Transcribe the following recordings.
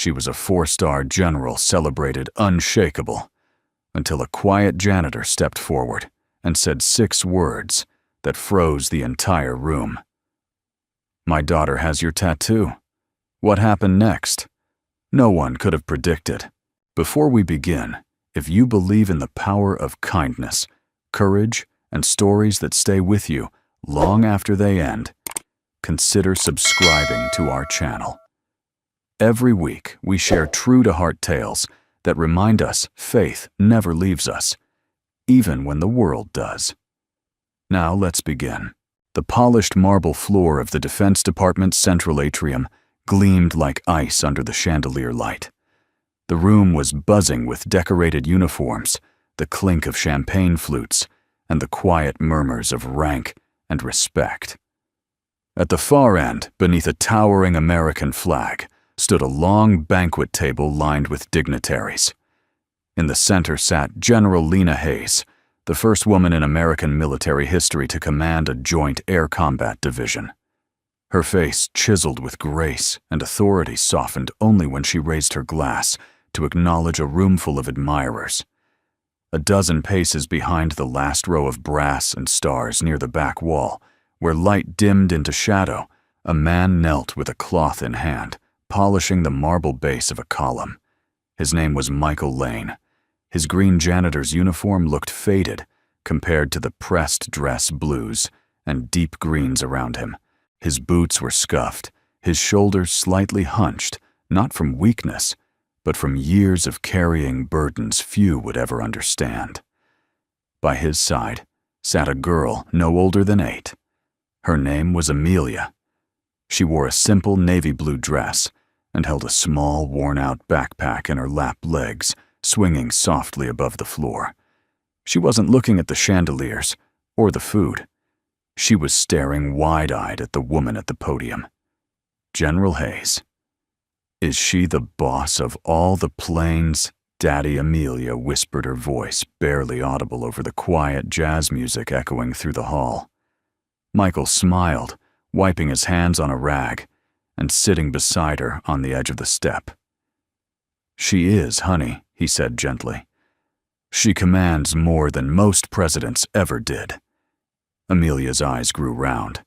She was a 4-star general celebrated unshakable, until a quiet janitor stepped forward and said 6 words that froze the entire room. "My daughter has your tattoo." What happened next? No one could have predicted. Before we begin, if you believe in the power of kindness, courage, and stories that stay with you long after they end, consider subscribing to our channel. Every week, we share true-to-heart tales that remind us faith never leaves us, even when the world does. Now let's begin. The polished marble floor of the Defense Department's central atrium gleamed like ice under the chandelier light. The room was buzzing with decorated uniforms, the clink of champagne flutes, and the quiet murmurs of rank and respect. At the far end, beneath a towering American flag, stood a long banquet table lined with dignitaries. In the center sat General Lena Hayes, the first woman in American military history to command a joint air combat division. Her face chiseled with grace and authority softened only when she raised her glass to acknowledge a roomful of admirers. A dozen paces behind the last row of brass and stars near the back wall, where light dimmed into shadow, a man knelt with a cloth in hand, polishing the marble base of a column. His name was Michael Lane. His green janitor's uniform looked faded compared to the pressed dress blues and deep greens around him. His boots were scuffed, his shoulders slightly hunched, not from weakness, but from years of carrying burdens few would ever understand. By his side sat a girl no older than 8. Her name was Amelia. She wore a simple navy blue dress and held a small, worn-out backpack in her lap legs, swinging softly above the floor. She wasn't looking at the chandeliers or the food. She was staring wide-eyed at the woman at the podium. General Hayes. "Is she the boss of all the planes?" Daddy Amelia whispered, her voice barely audible over the quiet jazz music echoing through the hall. Michael smiled, wiping his hands on a rag and sitting beside her on the edge of the step. "She is, honey," he said gently. "She commands more than most presidents ever did." Amelia's eyes grew round.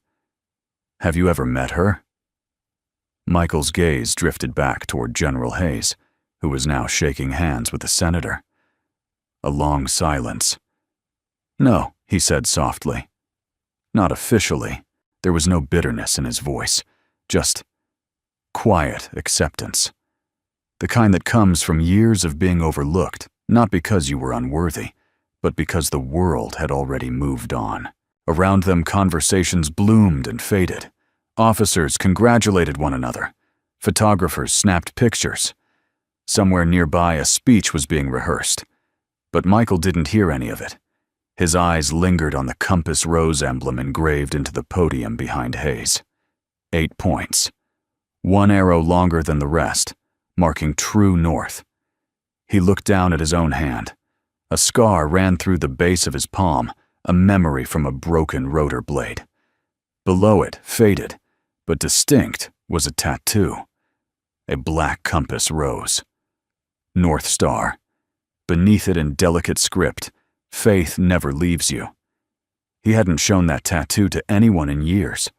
"Have you ever met her?" Michael's gaze drifted back toward General Hayes, who was now shaking hands with the senator. A long silence. "No," he said softly. "Not officially." There was no bitterness in his voice, just quiet acceptance. The kind that comes from years of being overlooked, not because you were unworthy, but because the world had already moved on. Around them, conversations bloomed and faded. Officers congratulated one another. Photographers snapped pictures. Somewhere nearby, a speech was being rehearsed. But Michael didn't hear any of it. His eyes lingered on the compass rose emblem engraved into the podium behind Hayes. 8 points. One arrow longer than the rest, marking true north. He looked down at his own hand. A scar ran through the base of his palm, a memory from a broken rotor blade. Below it, faded, but distinct, was a tattoo. A black compass rose. North Star. Beneath it in delicate script, "Faith never leaves you." He hadn't shown that tattoo to anyone in years.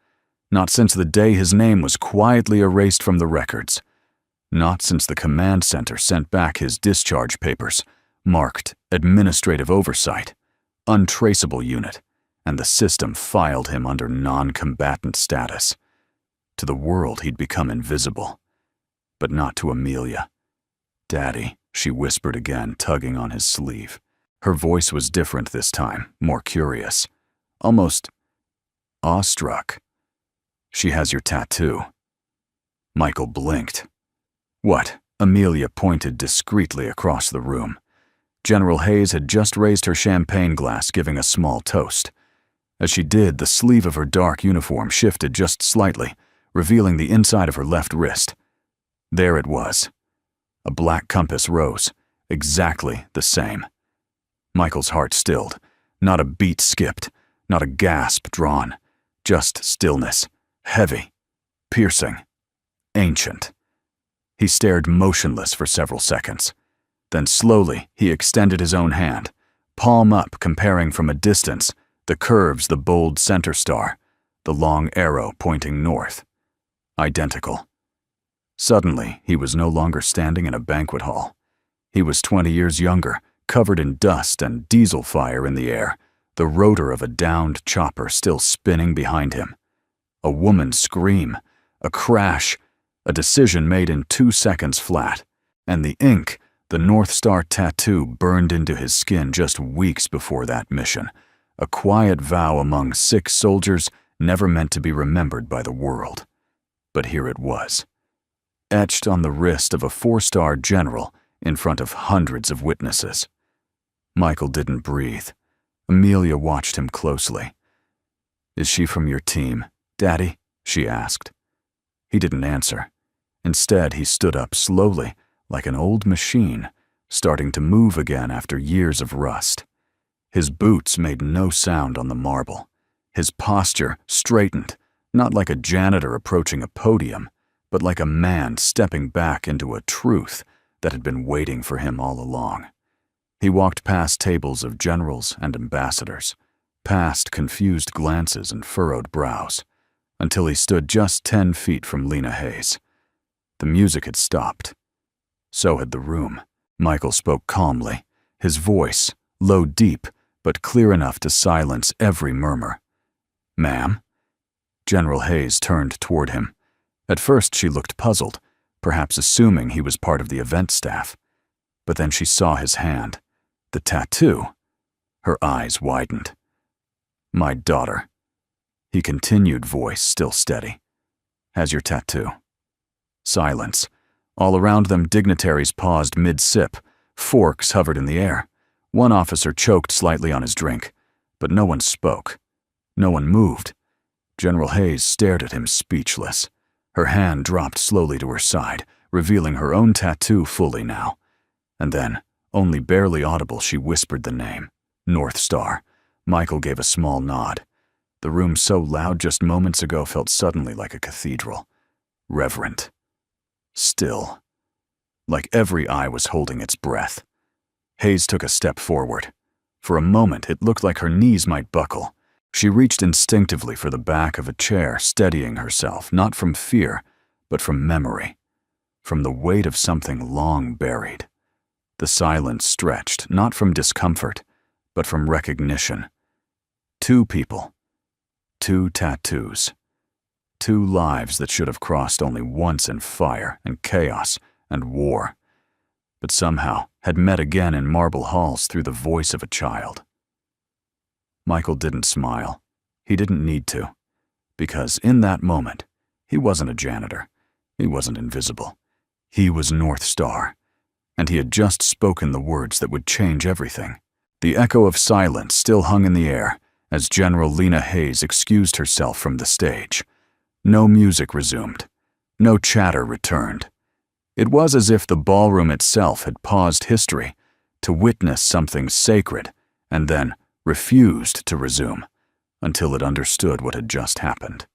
Not since the day his name was quietly erased from the records. Not since the command center sent back his discharge papers, marked administrative oversight, untraceable unit, and the system filed him under non-combatant status. To the world, he'd become invisible. But not to Amelia. "Daddy," she whispered again, tugging on his sleeve. Her voice was different this time, more curious, almost awestruck. "She has your tattoo." Michael blinked. "What?" Amelia pointed discreetly across the room. General Hayes had just raised her champagne glass, giving a small toast. As she did, the sleeve of her dark uniform shifted just slightly, revealing the inside of her left wrist. There it was. A black compass rose, exactly the same. Michael's heart stilled. Not a beat skipped, not a gasp drawn. Just stillness, heavy, piercing, ancient. He stared motionless for several seconds. Then slowly, he extended his own hand, palm up, comparing from a distance the curves, the bold center star, the long arrow pointing north. Identical. Suddenly, he was no longer standing in a banquet hall. He was 20 years younger, covered in dust and diesel fire in the air, the rotor of a downed chopper still spinning behind him. A woman's scream, a crash, a decision made in 2 seconds flat, and the ink, the North Star tattoo, burned into his skin just weeks before that mission, a quiet vow among 6 soldiers never meant to be remembered by the world. But here it was, etched on the wrist of a 4-star general in front of hundreds of witnesses. Michael didn't breathe. Amelia watched him closely. "Is she from your team, Daddy?" she asked. He didn't answer. Instead, he stood up slowly, like an old machine, starting to move again after years of rust. His boots made no sound on the marble. His posture straightened, not like a janitor approaching a podium, but like a man stepping back into a truth that had been waiting for him all along. He walked past tables of generals and ambassadors, past confused glances and furrowed brows, until he stood just 10 feet from Lena Hayes. The music had stopped. So had the room. Michael spoke calmly, his voice low, deep, but clear enough to silence every murmur. "Ma'am?" General Hayes turned toward him. At first she looked puzzled, perhaps assuming he was part of the event staff. But then she saw his hand, the tattoo. Her eyes widened. "My daughter," he continued, voice still steady, "has your tattoo." Silence. All around them, dignitaries paused mid-sip. Forks hovered in the air. One officer choked slightly on his drink, but no one spoke. No one moved. General Hayes stared at him, speechless. Her hand dropped slowly to her side, revealing her own tattoo fully now. And then, only barely audible, she whispered the name, North Star. Michael gave a small nod. The room so loud just moments ago felt suddenly like a cathedral. Reverent. Still. Like every eye was holding its breath. Hayes took a step forward. For a moment, it looked like her knees might buckle. She reached instinctively for the back of a chair, steadying herself, not from fear, but from memory, from the weight of something long buried. The silence stretched, not from discomfort, but from recognition. 2 people. 2 tattoos. 2 lives that should have crossed only once in fire and chaos and war, but somehow had met again in marble halls through the voice of a child. Michael didn't smile. He didn't need to, because in that moment, he wasn't a janitor. He wasn't invisible. He was North Star, and he had just spoken the words that would change everything. The echo of silence still hung in the air as General Lena Hayes excused herself from the stage. No music resumed. No chatter returned. It was as if the ballroom itself had paused history to witness something sacred and then refused to resume until it understood what had just happened.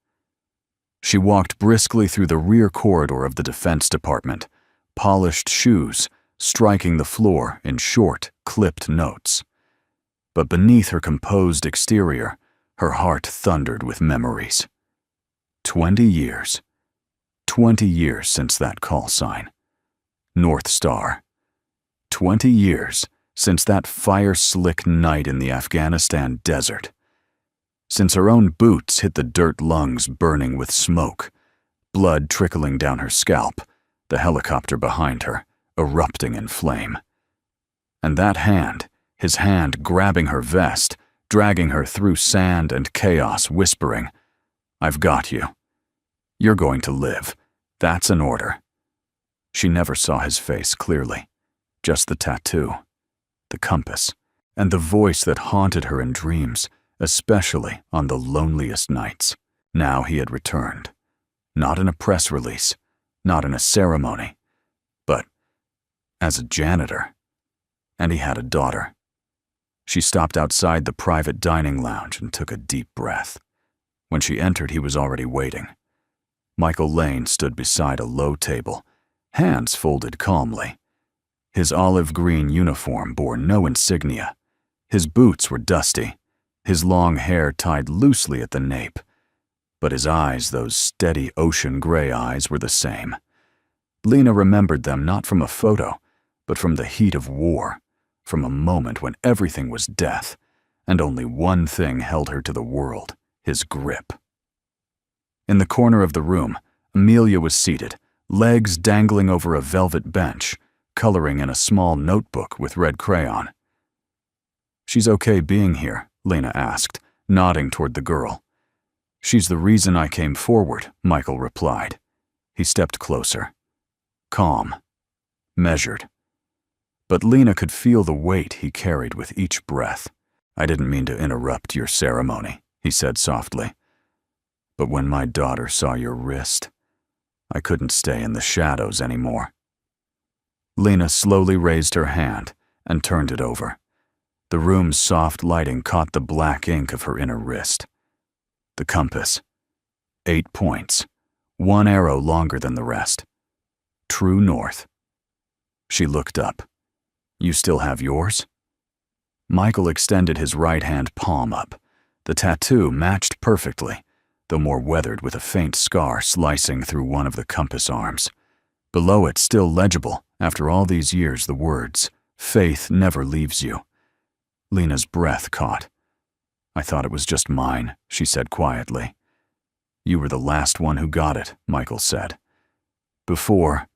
She walked briskly through the rear corridor of the Defense Department, polished shoes striking the floor in short, clipped notes. But beneath her composed exterior, her heart thundered with memories. 20 years. 20 years since that call sign. North Star. 20 years since that fire-slick night in the Afghanistan desert. Since her own boots hit the dirt lungs burning with smoke, blood trickling down her scalp, the helicopter behind her, erupting in flame. And that hand, his hand grabbing her vest, dragging her through sand and chaos, whispering, "I've got you. You're going to live. That's an order." She never saw his face clearly, just the tattoo, the compass, and the voice that haunted her in dreams, especially on the loneliest nights. Now he had returned, not in a press release, not in a ceremony, but as a janitor. And he had a daughter. She stopped outside the private dining lounge and took a deep breath. When she entered, he was already waiting. Michael Lane stood beside a low table, hands folded calmly. His olive-green uniform bore no insignia. His boots were dusty, his long hair tied loosely at the nape. But his eyes, those steady ocean gray eyes, were the same. Lena remembered them not from a photo, but from the heat of war, from a moment when everything was death, and only one thing held her to the world, his grip. In the corner of the room, Amelia was seated, legs dangling over a velvet bench, coloring in a small notebook with red crayon. "She's okay being here?" Lena asked, nodding toward the girl. "She's the reason I came forward," Michael replied. He stepped closer. Calm. Measured. But Lena could feel the weight he carried with each breath. "I didn't mean to interrupt your ceremony," he said softly. "But when my daughter saw your wrist, I couldn't stay in the shadows anymore." Lena slowly raised her hand and turned it over. The room's soft lighting caught the black ink of her inner wrist. The compass. 8 points. One arrow longer than the rest. True north. She looked up. "You still have yours?" Michael extended his right hand palm up. The tattoo matched perfectly, though more weathered, with a faint scar slicing through one of the compass arms. Below it, still legible, after all these years, the words, "Faith never leaves you." Lena's breath caught. "I thought it was just mine," she said quietly. "You were the last one who got it," Michael said. "Before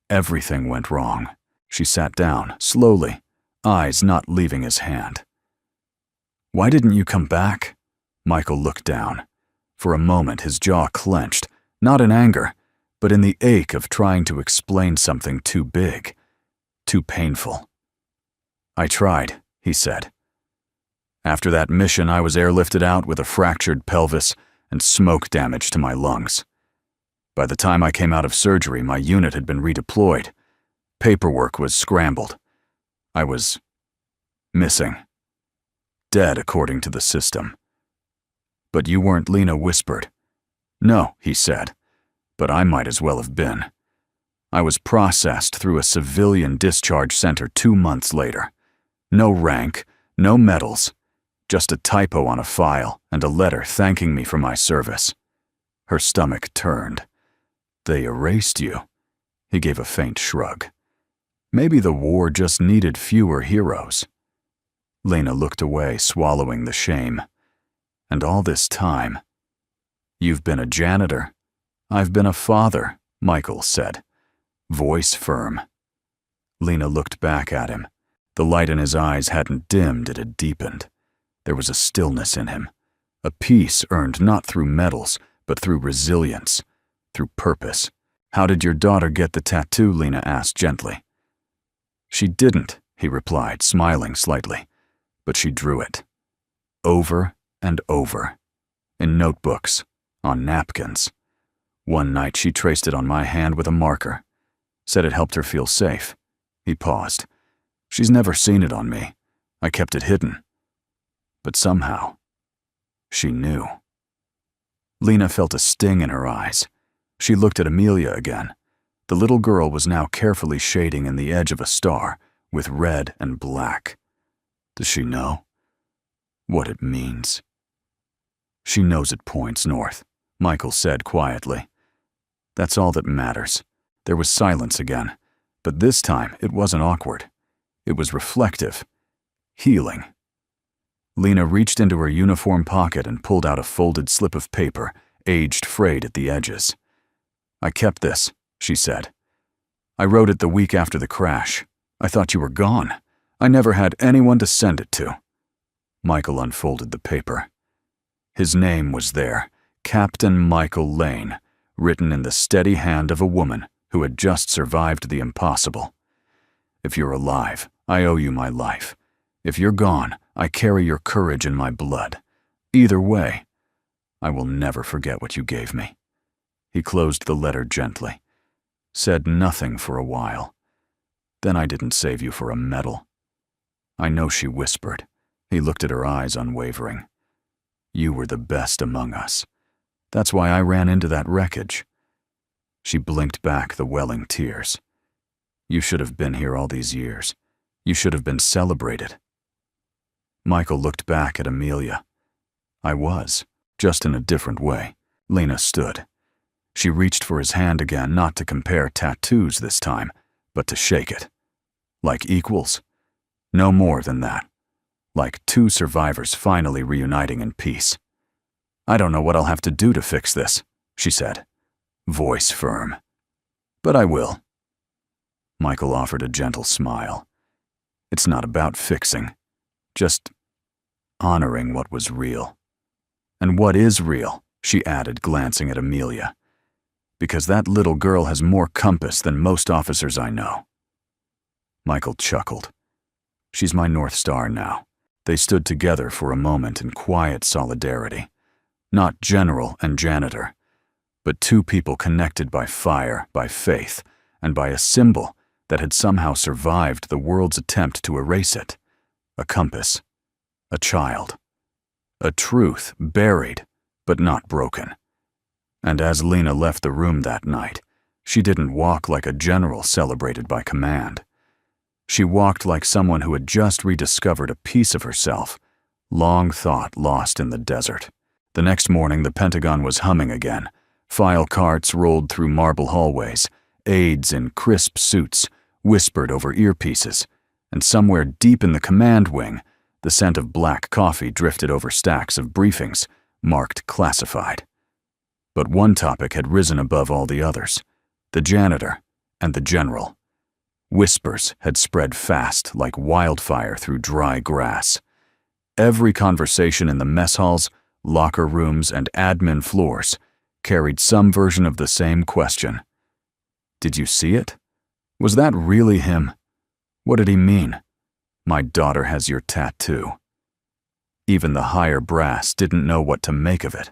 everything went wrong." She sat down, slowly, eyes not leaving his hand. "Why didn't you come back?" Michael looked down. For a moment his jaw clenched, not in anger, but in the ache of trying to explain something too big, too painful. "I tried," he said. "After that mission, I was airlifted out with a fractured pelvis and smoke damage to my lungs. By the time I came out of surgery, my unit had been redeployed. Paperwork was scrambled. I was missing. Dead according to the system." "But you weren't," Lena whispered. "No," he said, "but I might as well have been. I was processed through a civilian discharge center 2 months later. No rank, no medals, just a typo on a file and a letter thanking me for my service." Her stomach turned. "They erased you." He gave a faint shrug. "Maybe the war just needed fewer heroes." Lena looked away, swallowing the shame. "And all this time, you've been a janitor. I've been a father," Michael said, voice firm. Lena looked back at him. The light in his eyes hadn't dimmed, it had deepened. There was a stillness in him, a peace earned not through medals, but through resilience, through purpose. "How did your daughter get the tattoo?" Lena asked gently. "She didn't," he replied, smiling slightly, "but she drew it. Over and over. In notebooks, on napkins. One night she traced it on my hand with a marker. Said it helped her feel safe." He paused. "She's never seen it on me. I kept it hidden. But somehow, she knew." Lena felt a sting in her eyes. She looked at Amelia again. The little girl was now carefully shading in the edge of a star with red and black. Does she know what it means? "She knows it points north," Michael said quietly. "That's all that matters." There was silence again, but this time it wasn't awkward. It was reflective, healing. Lena reached into her uniform pocket and pulled out a folded slip of paper, aged frayed at the edges. "I kept this," she said. "I wrote it the week after the crash. I thought you were gone. I never had anyone to send it to." Michael unfolded the paper. His name was there, Captain Michael Lane, written in the steady hand of a woman who had just survived the impossible. "If you're alive, I owe you my life. If you're gone, I carry your courage in my blood. Either way, I will never forget what you gave me." He closed the letter gently, said nothing for a while. "Then I didn't save you for a medal." "I know," she whispered. He looked at her eyes, unwavering. "You were the best among us. That's why I ran into that wreckage." She blinked back the welling tears. You should have been here all these years. You should have been celebrated. Michael looked back at Amelia. I was, just in a different way. Lena stood. She reached for his hand again, not to compare tattoos this time, but to shake it. Like equals? No more than that. Like two survivors finally reuniting in peace. I don't know what I'll have to do to fix this, she said, voice firm. But I will. Michael offered a gentle smile. It's not about fixing, just honoring what was real. And what is real, she added, glancing at Amelia. Because that little girl has more compass than most officers I know. Michael chuckled. She's my North Star now. They stood together for a moment in quiet solidarity. Not general and janitor, but two people connected by fire, by faith, and by a symbol that had somehow survived the world's attempt to erase it. A compass. A child. A truth buried, but not broken. And as Lena left the room that night, she didn't walk like a general celebrated by command. She walked like someone who had just rediscovered a piece of herself, long thought lost in the desert. The next morning, the Pentagon was humming again. File carts rolled through marble hallways. Aides in crisp suits whispered over earpieces. And somewhere deep in the command wing, the scent of black coffee drifted over stacks of briefings, marked classified. But one topic had risen above all the others: the janitor and the general. Whispers had spread fast like wildfire through dry grass. Every conversation in the mess halls, locker rooms, and admin floors carried some version of the same question. Did you see it? Was that really him? What did he mean? My daughter has your tattoo. Even the higher brass didn't know what to make of it.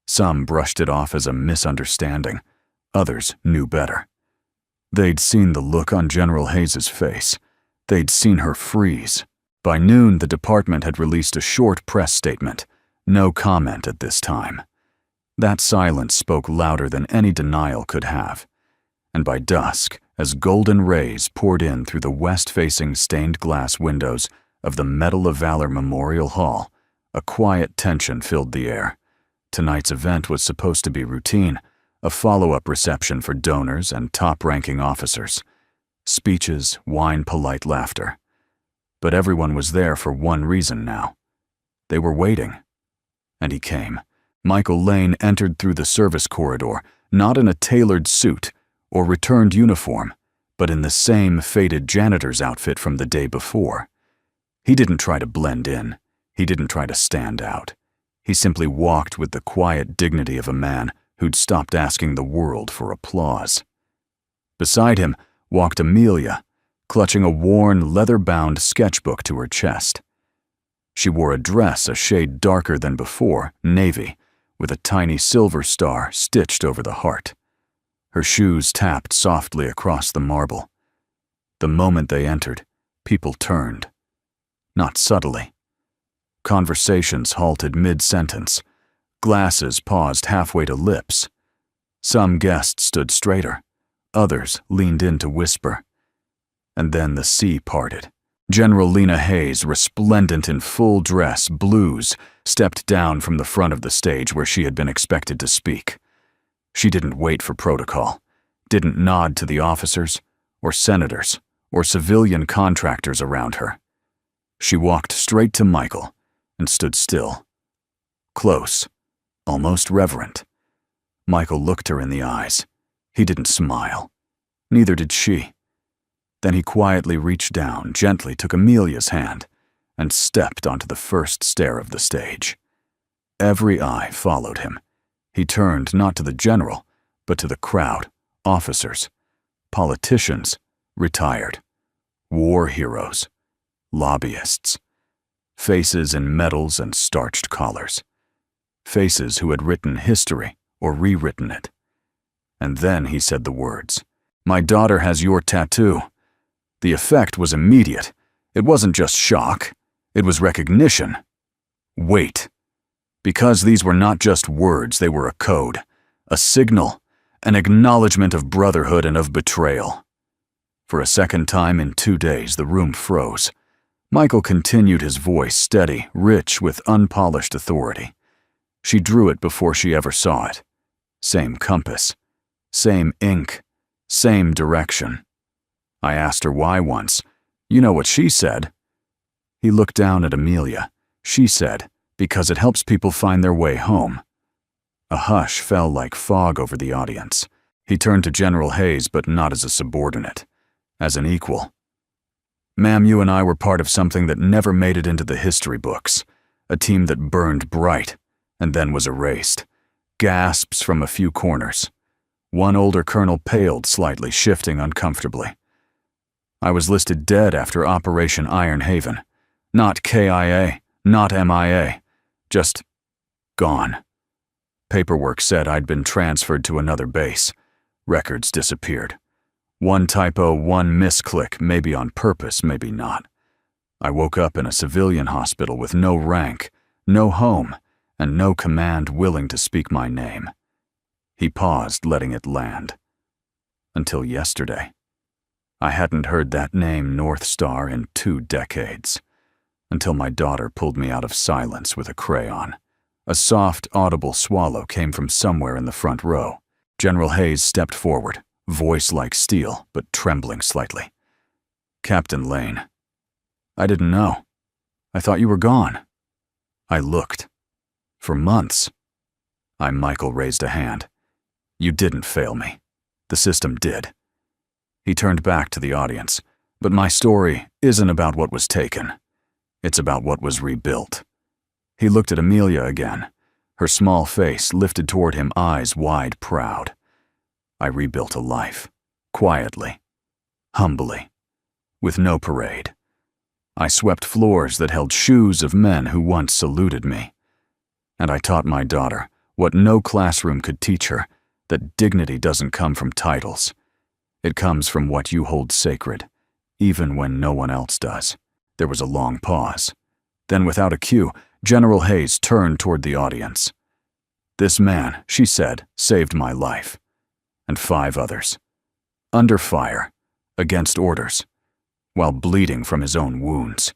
Some brushed it off as a misunderstanding. Others knew better. They'd seen the look on General Hayes's face. They'd seen her freeze. By noon, the department had released a short press statement. No comment at this time. That silence spoke louder than any denial could have. And by dusk, as golden rays poured in through the west-facing stained glass windows of the Medal of Valor Memorial Hall, a quiet tension filled the air. Tonight's event was supposed to be routine, a follow-up reception for donors and top-ranking officers. Speeches, wine-polite laughter. But everyone was there for one reason now. They were waiting. And he came. Michael Lane entered through the service corridor, not in a tailored suit or returned uniform, but in the same faded janitor's outfit from the day before. He didn't try to blend in. He didn't try to stand out. He simply walked with the quiet dignity of a man who'd stopped asking the world for applause. Beside him walked Amelia, clutching a worn, leather-bound sketchbook to her chest. She wore a dress a shade darker than before, navy, with a tiny silver star stitched over the heart. Her shoes tapped softly across the marble. The moment they entered, people turned. Not subtly. Conversations halted mid-sentence. Glasses paused halfway to lips. Some guests stood straighter. Others leaned in to whisper. And then the sea parted. General Lena Hayes, resplendent in full dress, blues, stepped down from the front of the stage where she had been expected to speak. She didn't wait for protocol, didn't nod to the officers, or senators, or civilian contractors around her. She walked straight to Michael and stood still. Close, almost reverent. Michael looked her in the eyes. He didn't smile. Neither did she. Then he quietly reached down, gently took Amelia's hand, and stepped onto the first stair of the stage. Every eye followed him. He turned not to the general, but to the crowd, officers, politicians, retired, war heroes, lobbyists, faces in medals and starched collars, faces who had written history or rewritten it. And then he said the words, "My daughter has your tattoo." The effect was immediate. It wasn't just shock. It was recognition. Wait. Because these were not just words, they were a code, a signal, an acknowledgement of brotherhood and of betrayal. For a second time in 2 days, the room froze. Michael continued, his voice steady, rich with unpolished authority. She drew it before she ever saw it. Same compass, same ink, same direction. I asked her why once. You know what she said? He looked down at Amelia. She said, because it helps people find their way home. A hush fell like fog over the audience. He turned to General Hayes, but not as a subordinate, as an equal. Ma'am, you and I were part of something that never made it into the history books, a team that burned bright and then was erased. Gasps from a few corners. One older colonel paled slightly, shifting uncomfortably. I was listed dead after Operation Iron Haven. Not KIA, not MIA, just gone. Paperwork said I'd been transferred to another base. Records disappeared. One typo, one misclick, maybe on purpose, maybe not. I woke up in a civilian hospital with no rank, no home, and no command willing to speak my name. He paused, letting it land. Until yesterday. I hadn't heard that name, North Star, in 2 decades. Until my daughter pulled me out of silence with a crayon. A soft, audible swallow came from somewhere in the front row. General Hayes stepped forward, voice like steel, but trembling slightly. Captain Lane. I didn't know. I thought you were gone. I looked. For months. Michael raised a hand. You didn't fail me. The system did. He turned back to the audience. But my story isn't about what was taken. It's about what was rebuilt. He looked at Amelia again, her small face lifted toward him, eyes wide proud. I rebuilt a life, quietly, humbly, with no parade. I swept floors that held shoes of men who once saluted me. And I taught my daughter what no classroom could teach her, that dignity doesn't come from titles. It comes from what you hold sacred, even when no one else does. There was a long pause. Then, without a cue, General Hayes turned toward the audience. This man, she said, saved my life. And 5 others. Under fire, against orders, while bleeding from his own wounds.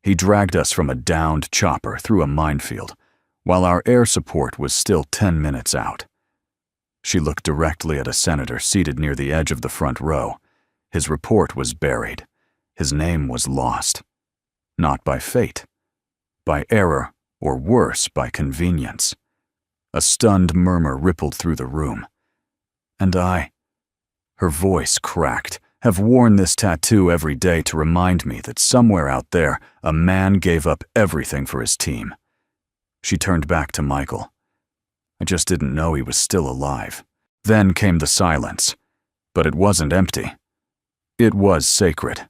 He dragged us from a downed chopper through a minefield, while our air support was still 10 minutes out. She looked directly at a senator seated near the edge of the front row. His report was buried. His name was lost. Not by fate. By error, or worse, by convenience. A stunned murmur rippled through the room. And I, her voice cracked, have worn this tattoo every day to remind me that somewhere out there, a man gave up everything for his team. She turned back to Michael. I just didn't know he was still alive. Then came the silence, but it wasn't empty. It was sacred.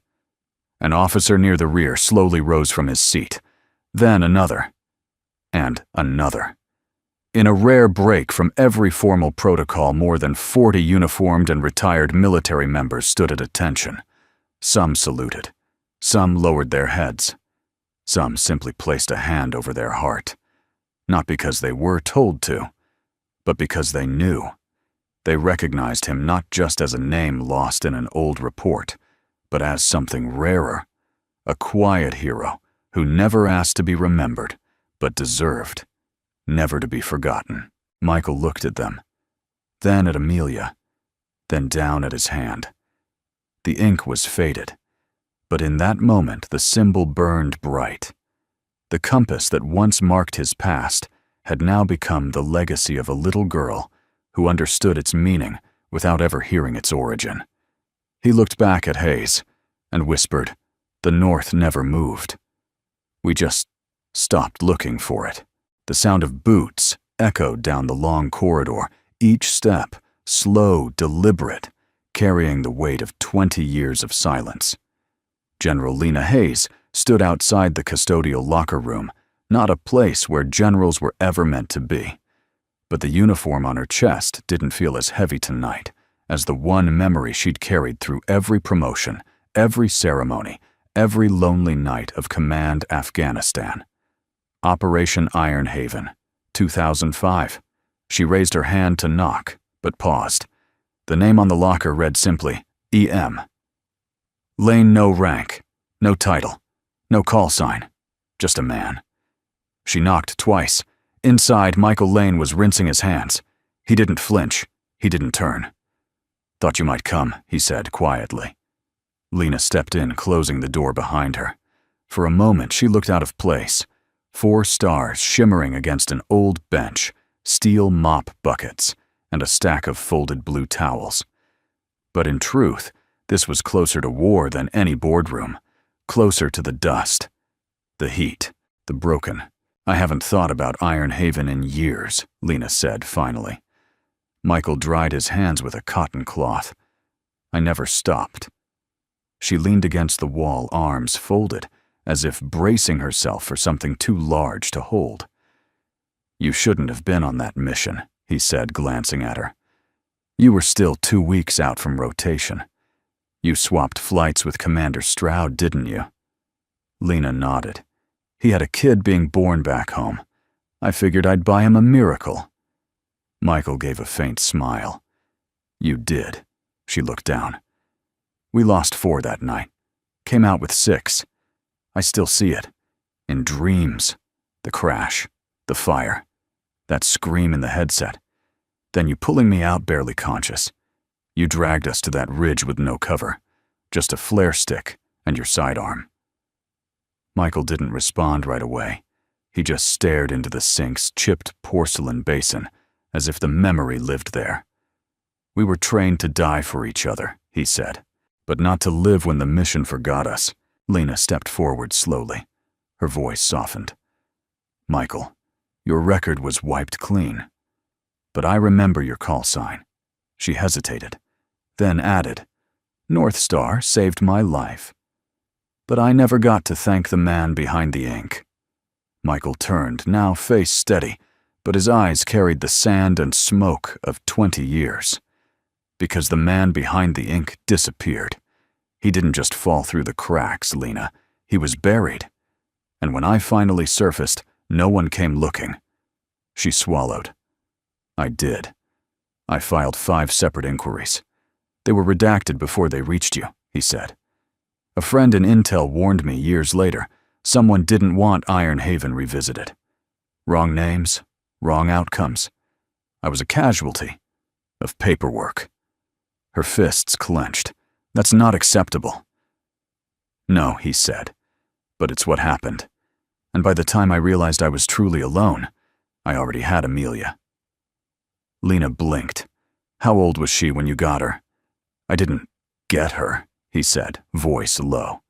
An officer near the rear slowly rose from his seat, then another, and another. In a rare break from every formal protocol, more than 40 uniformed and retired military members stood at attention. Some saluted. Some lowered their heads. Some simply placed a hand over their heart. Not because they were told to, but because they knew. They recognized him not just as a name lost in an old report, but as something rarer, a quiet hero who never asked to be remembered, but deserved, never to be forgotten. Michael looked at them, then at Amelia, then down at his hand. The ink was faded, but in that moment the symbol burned bright. The compass that once marked his past had now become the legacy of a little girl who understood its meaning without ever hearing its origin. He looked back at Hayes and whispered, "The North never moved. We just stopped looking for it." The sound of boots echoed down the long corridor, each step slow, deliberate, carrying the weight of 20 years of silence. General Lena Hayes stood outside the custodial locker room, not a place where generals were ever meant to be. But the uniform on her chest didn't feel as heavy tonight as the one memory she'd carried through every promotion, every ceremony, every lonely night of Command Afghanistan. Operation Iron Haven, 2005. She raised her hand to knock, but paused. The name on the locker read simply, E.M. Lane, no rank, no title, no call sign, just a man. She knocked twice. Inside, Michael Lane was rinsing his hands. He didn't flinch. He didn't turn. "Thought you might come," he said quietly. Lena stepped in, closing the door behind her. For a moment, she looked out of place. 4 stars shimmering against an old bench, steel mop buckets, and a stack of folded blue towels. But in truth, this was closer to war than any boardroom, closer to the dust, the heat, the broken. "I haven't thought about Iron Haven in years," Lena said finally. Michael dried his hands with a cotton cloth. "I never stopped." She leaned against the wall, arms folded, as if bracing herself for something too large to hold. "You shouldn't have been on that mission," he said, glancing at her. "You were still 2 weeks out from rotation. You swapped flights with Commander Stroud, didn't you?" Lena nodded. "He had a kid being born back home. I figured I'd buy him a miracle." Michael gave a faint smile. "You did." She looked down. "We lost 4 that night. Came out with 6. I still see it. In dreams. The crash. The fire. That scream in the headset. Then you pulling me out barely conscious. You dragged us to that ridge with no cover. Just a flare stick and your sidearm." Michael didn't respond right away. He just stared into the sink's chipped porcelain basin, as if the memory lived there. "We were trained to die for each other," he said, "but not to live when the mission forgot us." Lena stepped forward slowly. Her voice softened. "Michael, your record was wiped clean. But I remember your call sign." She hesitated, then added, "North Star saved my life. But I never got to thank the man behind the ink." Michael turned, now face steady, but his eyes carried the sand and smoke of 20 years. "Because the man behind the ink disappeared. He didn't just fall through the cracks, Lena. He was buried. And when I finally surfaced, no one came looking." She swallowed. "I did. I filed 5 separate inquiries. They were redacted before they reached you," he said. "A friend in Intel warned me years later. Someone didn't want Iron Haven revisited. Wrong names, wrong outcomes. I was a casualty of paperwork." Her fists clenched. "That's not acceptable." "No," he said, "but it's what happened. And by the time I realized I was truly alone, I already had Amelia." Lena blinked. "How old was she when you got her?" "I didn't get her," he said, voice low.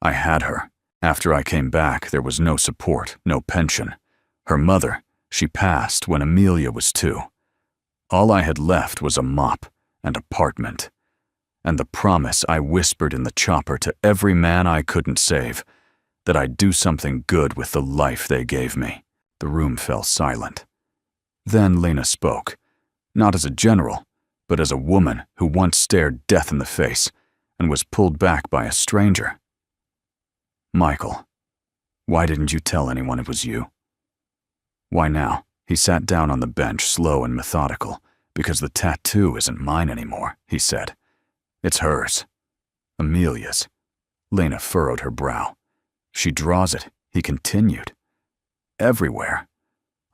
"I had her. After I came back, there was no support, no pension. Her mother, she passed when Amelia was 2. All I had left was a mop, and apartment, and the promise I whispered in the chopper to every man I couldn't save, that I'd do something good with the life they gave me." The room fell silent. Then Lena spoke, not as a general, but as a woman who once stared death in the face and was pulled back by a stranger. "Michael, why didn't you tell anyone it was you?" "Why now?" He sat down on the bench, slow and methodical. "Because the tattoo isn't mine anymore," he said. "It's hers. Amelia's." Lena furrowed her brow. "She draws it," he continued. "Everywhere.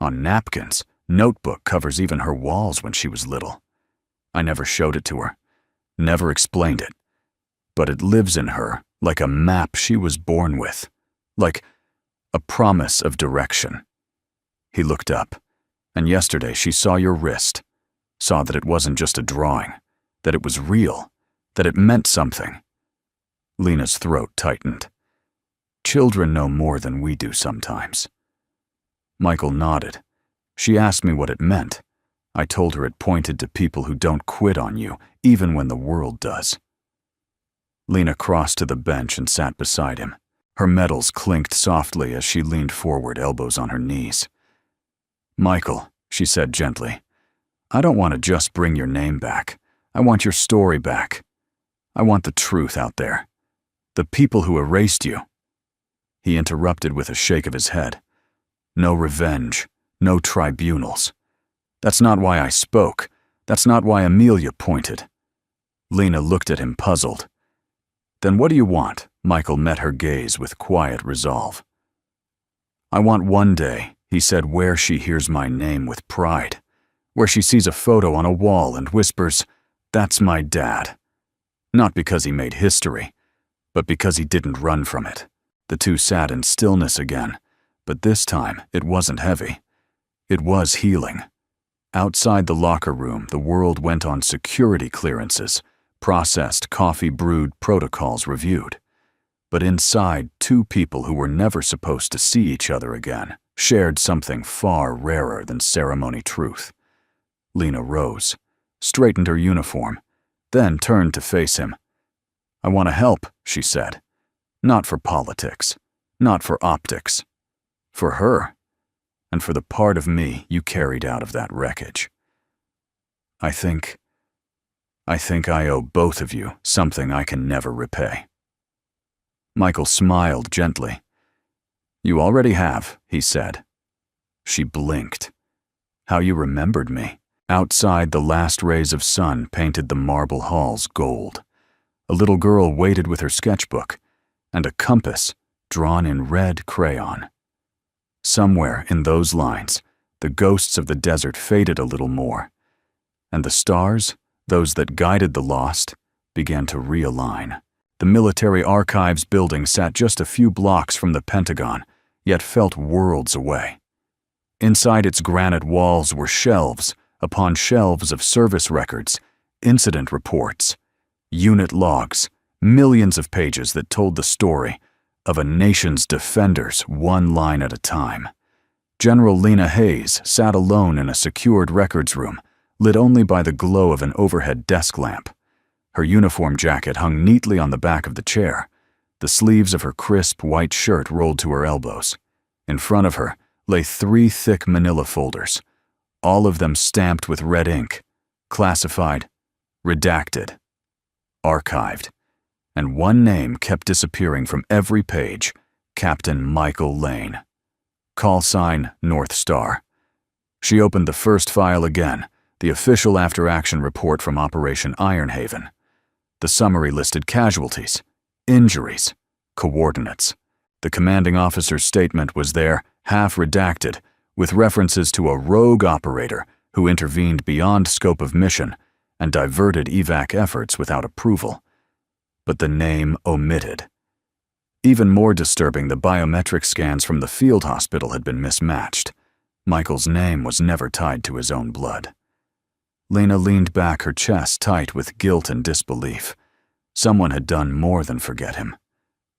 On napkins, notebook covers, even her walls when she was little. I never showed it to her, never explained it. But it lives in her like a map she was born with, like a promise of direction." He looked up, and yesterday she saw your wrist, saw that it wasn't just a drawing, that it was real, that it meant something. Lena's throat tightened. "Children know more than we do sometimes." Michael nodded. "She asked me what it meant. I told her it pointed to people who don't quit on you, even when the world does." Lena crossed to the bench and sat beside him. Her metals clinked softly as she leaned forward, elbows on her knees. "Michael," she said gently, "I don't want to just bring your name back. I want your story back. I want the truth out there. The people who erased you." He interrupted with a shake of his head. "No revenge, no tribunals. That's not why I spoke, That's not why Amelia pointed. Lena looked at him puzzled. Then what do you want? Michael met her gaze with quiet resolve. I want one day, he said, where she hears my name with pride, where she sees a photo on a wall and whispers, "That's my dad." Not because he made history, but because he didn't run from it. The two sat in stillness again, but this time it wasn't heavy. It was healing. Outside the locker room, the world went on security clearances, processed coffee-brewed protocols reviewed. But inside, two people who were never supposed to see each other again shared something far rarer than ceremony truth. Lena rose, straightened her uniform, then turned to face him. I want to help, she said. Not for politics, not for optics. For her, and for the part of me you carried out of that wreckage. I think I owe both of you something I can never repay. Michael smiled gently. You already have, he said. She blinked. How you remembered me. Outside, the last rays of sun painted the marble halls gold. A little girl waited with her sketchbook and a compass drawn in red crayon. Somewhere in those lines, the ghosts of the desert faded a little more, and the stars, those that guided the lost, began to realign. The military archives building sat just a few blocks from the Pentagon, yet felt worlds away. Inside its granite walls were shelves upon shelves of service records, incident reports, unit logs, millions of pages that told the story of a nation's defenders one line at a time. General Lena Hayes sat alone in a secured records room, lit only by the glow of an overhead desk lamp. Her uniform jacket hung neatly on the back of the chair. The sleeves of her crisp white shirt rolled to her elbows. In front of her lay 3 thick manila folders, all of them stamped with red ink, classified, redacted, archived, and one name kept disappearing from every page, Captain Michael Lane. Call sign North Star. She opened the first file again, the official after-action report from Operation Ironhaven. The summary listed casualties, injuries, coordinates. The commanding officer's statement was there, half redacted, with references to a rogue operator who intervened beyond scope of mission and diverted evac efforts without approval. But the name omitted. Even more disturbing, the biometric scans from the field hospital had been mismatched. Michael's name was never tied to his own blood. Lena leaned back, her chest tight with guilt and disbelief. Someone had done more than forget him.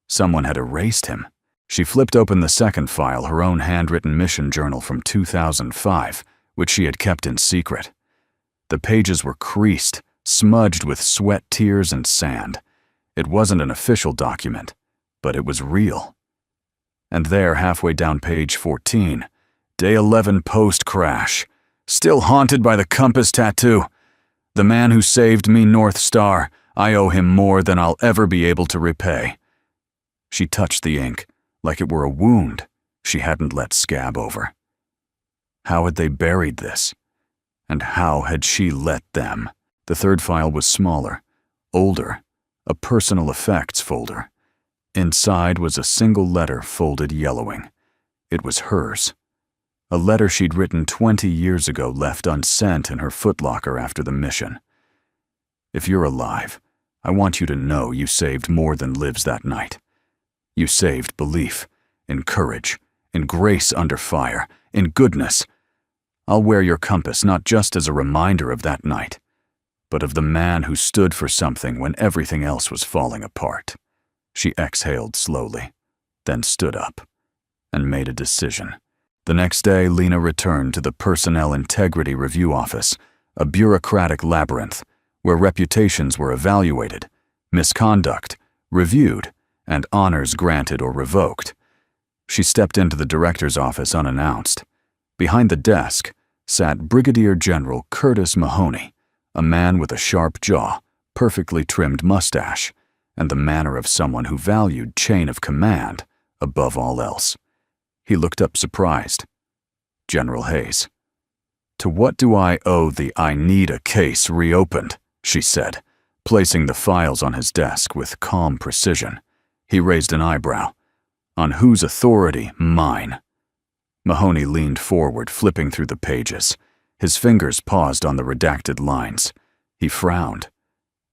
Someone had erased him. She flipped open the second file, her own handwritten mission journal from 2005, which she had kept in secret. The pages were creased, smudged with sweat, tears, and sand. It wasn't an official document, but it was real. And there, halfway down page 14, Day 11 post-crash. Still haunted by the compass tattoo. The man who saved me, North Star, I owe him more than I'll ever be able to repay. She touched the ink, like it were a wound she hadn't let scab over. How had they buried this? And how had she let them? The third file was smaller, older, a personal effects folder. Inside was a single letter folded yellowing. It was hers. A letter she'd written 20 years ago, left unsent in her footlocker after the mission. If you're alive, I want you to know you saved more than lives that night. You saved belief, in courage, in grace under fire, in goodness. I'll wear your compass not just as a reminder of that night, but of the man who stood for something when everything else was falling apart. She exhaled slowly, then stood up, and made a decision. The next day, Lena returned to the Personnel Integrity Review Office, a bureaucratic labyrinth where reputations were evaluated, misconduct reviewed, and honors granted or revoked. She stepped into the director's office unannounced. Behind the desk sat Brigadier General Curtis Mahoney, a man with a sharp jaw, perfectly trimmed mustache, and the manner of someone who valued chain of command above all else. He looked up surprised. General Hayes. To what do I owe the "I need a case reopened," she said, placing the files on his desk with calm precision. He raised an eyebrow. On whose authority? Mine. Mahoney leaned forward, flipping through the pages. His fingers paused on the redacted lines. He frowned.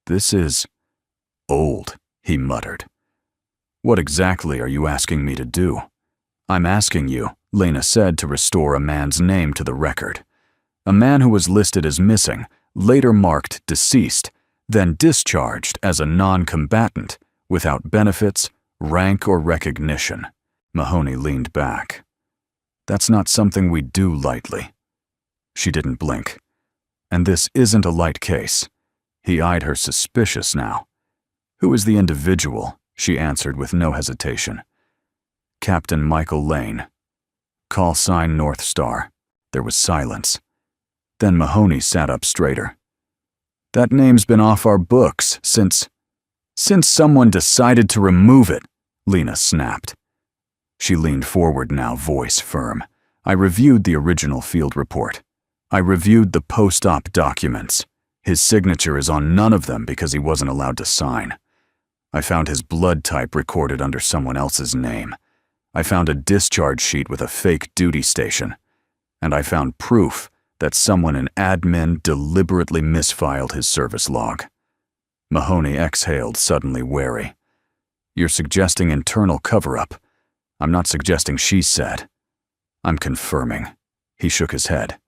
This is old, he muttered. What exactly are you asking me to do? I'm asking you, Lena said, to restore a man's name to the record. A man who was listed as missing, later marked deceased, then discharged as a non-combatant, without benefits, rank, or recognition. Mahoney leaned back. That's not something we do lightly. She didn't blink. And this isn't a light case. He eyed her suspicious now. Who is the individual? She answered with no hesitation. Captain Michael Lane. Call sign North Star. There was silence. Then Mahoney sat up straighter. That name's been off our books since someone decided to remove it, Lena snapped. She leaned forward now, voice firm. I reviewed the original field report. I reviewed the post-op documents. His signature is on none of them because he wasn't allowed to sign. I found his blood type recorded under someone else's name. I found a discharge sheet with a fake duty station. And I found proof that someone in admin deliberately misfiled his service log. Mahoney exhaled, suddenly wary. You're suggesting internal cover-up. I'm not suggesting she said. I'm confirming. He shook his head.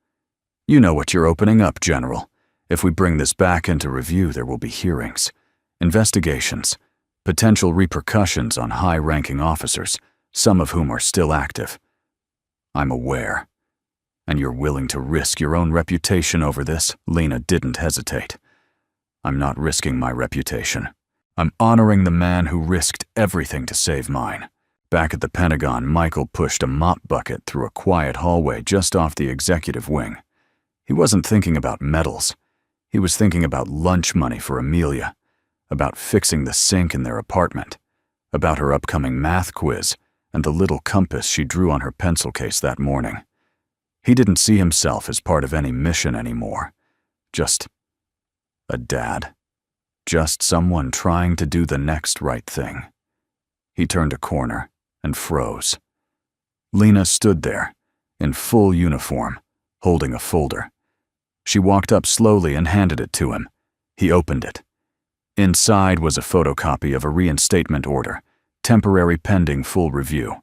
You know what you're opening up, General. If we bring this back into review, there will be hearings, investigations, potential repercussions on high-ranking officers, some of whom are still active. I'm aware. And you're willing to risk your own reputation over this? Lena didn't hesitate. I'm not risking my reputation. I'm honoring the man who risked everything to save mine. Back at the Pentagon, Michael pushed a mop bucket through a quiet hallway just off the executive wing. He wasn't thinking about medals. He was thinking about lunch money for Amelia, about fixing the sink in their apartment, about her upcoming math quiz and the little compass she drew on her pencil case that morning. He didn't see himself as part of any mission anymore. Just a dad. Just someone trying to do the next right thing. He turned a corner and froze. Lena stood there, in full uniform, holding a folder. She walked up slowly and handed it to him. He opened it. Inside was a photocopy of a reinstatement order, temporary pending full review.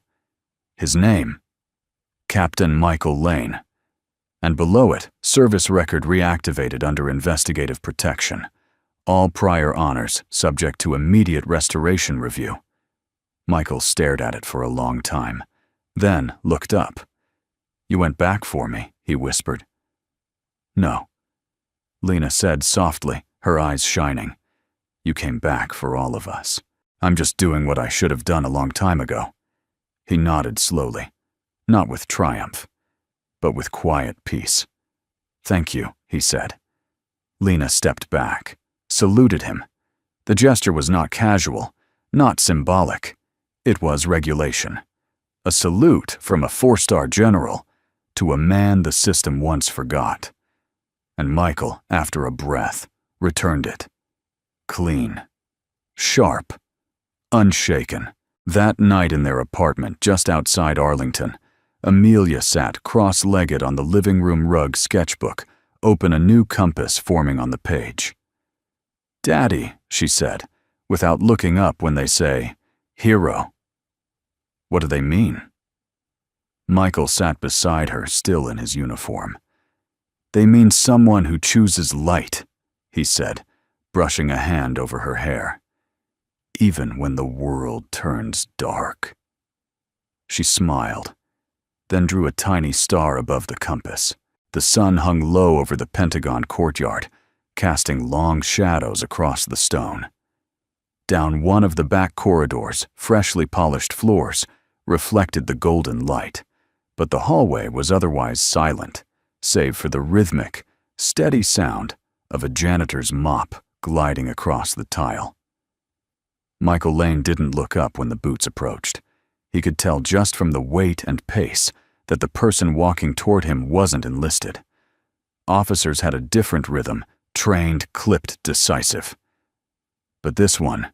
His name, Captain Michael Lane. And below it, service record reactivated under investigative protection. All prior honors subject to immediate restoration review. Michael stared at it for a long time, then looked up. You went back for me, he whispered. No, Lena said softly, her eyes shining. You came back for all of us. I'm just doing what I should have done a long time ago. He nodded slowly, not with triumph, but with quiet peace. Thank you, he said. Lena stepped back, saluted him. The gesture was not casual, not symbolic. It was regulation. A salute from a 4-star general to a man the system once forgot. And Michael, after a breath, returned it. Clean. Sharp. Unshaken. That night in their apartment just outside Arlington, Amelia sat cross-legged on the living room rug sketchbook, open a new compass forming on the page. Daddy, she said, without looking up when they say, hero. What do they mean? Michael sat beside her, still in his uniform. They mean someone who chooses light, he said, brushing a hand over her hair. Even when the world turns dark. She smiled, then drew a tiny star above the compass. The sun hung low over the Pentagon courtyard, casting long shadows across the stone. Down one of the back corridors, freshly polished floors reflected the golden light, but the hallway was otherwise silent, save for the rhythmic, steady sound of a janitor's mop gliding across the tile. Michael Lane didn't look up when the boots approached. He could tell just from the weight and pace that the person walking toward him wasn't enlisted. Officers had a different rhythm, trained, clipped, decisive. But this one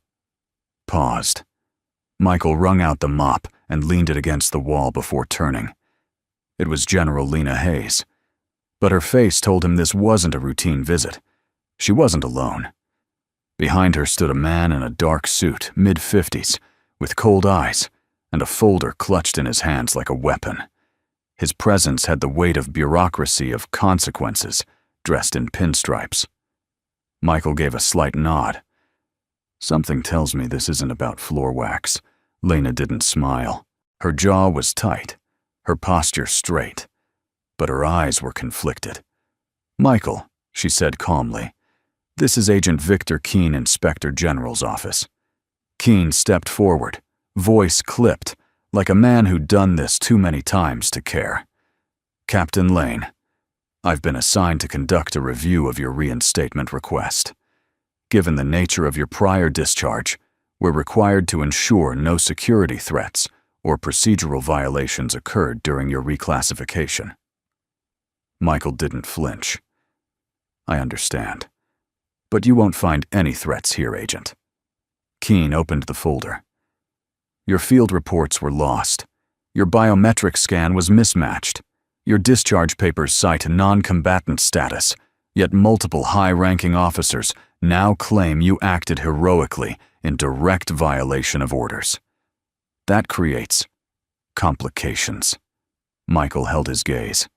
paused. Michael wrung out the mop and leaned it against the wall before turning. It was General Lena Hayes. But her face told him this wasn't a routine visit. She wasn't alone. Behind her stood a man in a dark suit, mid-50s, with cold eyes, and a folder clutched in his hands like a weapon. His presence had the weight of bureaucracy, of consequences, dressed in pinstripes. Michael gave a slight nod. Something tells me this isn't about floor wax. Lena didn't smile. Her jaw was tight, her posture straight, but her eyes were conflicted. "Michael," she said calmly, "this is Agent Victor Keene, Inspector General's office." Keene stepped forward, voice clipped, like a man who'd done this too many times to care. "Captain Lane, I've been assigned to conduct a review of your reinstatement request. Given the nature of your prior discharge, we're required to ensure no security threats or procedural violations occurred during your reclassification." Michael didn't flinch. "I understand. But you won't find any threats here, Agent." Keene opened the folder. "Your field reports were lost. Your biometric scan was mismatched. Your discharge papers cite non-combatant status, yet multiple high-ranking officers now claim you acted heroically in direct violation of orders. That creates complications." Michael held his gaze.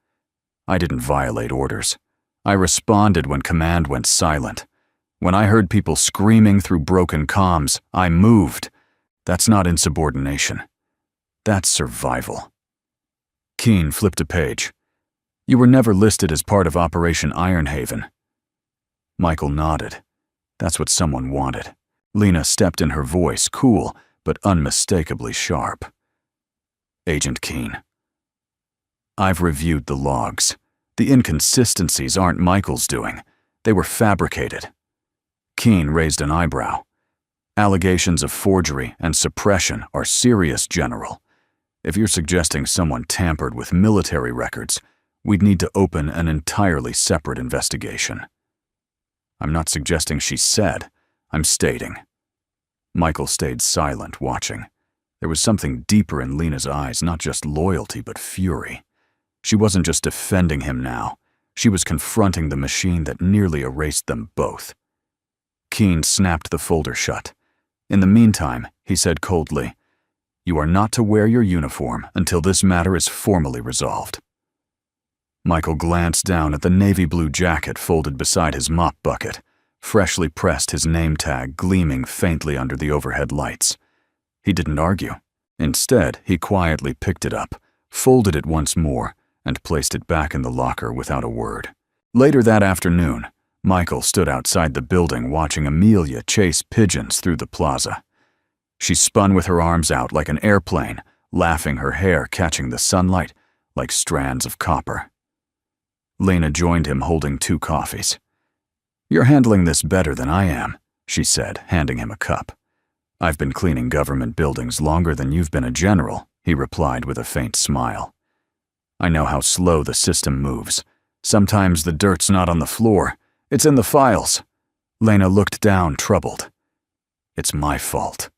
"I didn't violate orders. I responded when command went silent. When I heard people screaming through broken comms, I moved. That's not insubordination. That's survival." Keene flipped a page. "You were never listed as part of Operation Ironhaven." Michael nodded. That's what someone wanted. Lena stepped in, her voice cool but unmistakably sharp. "Agent Keene, I've reviewed the logs. The inconsistencies aren't Michael's doing. They were fabricated." Keene raised an eyebrow. "Allegations of forgery and suppression are serious, General. If you're suggesting someone tampered with military records, we'd need to open an entirely separate investigation." "I'm not suggesting she said. I'm stating." Michael stayed silent, watching. There was something deeper in Lena's eyes, not just loyalty, but fury. She wasn't just defending him now. She was confronting the machine that nearly erased them both. Keene snapped the folder shut. "In the meantime," he said coldly, "you are not to wear your uniform until this matter is formally resolved." Michael glanced down at the navy blue jacket folded beside his mop bucket, freshly pressed, his name tag gleaming faintly under the overhead lights. He didn't argue. Instead, he quietly picked it up, folded it once more, and placed it back in the locker without a word. Later that afternoon, Michael stood outside the building watching Amelia chase pigeons through the plaza. She spun with her arms out like an airplane, laughing, her hair catching the sunlight like strands of copper. Lena joined him, holding 2 coffees. "You're handling this better than I am," she said, handing him a cup. "I've been cleaning government buildings longer than you've been a general," he replied with a faint smile. "I know how slow the system moves. Sometimes the dirt's not on the floor, it's in the files." Lena looked down, troubled. "It's my fault.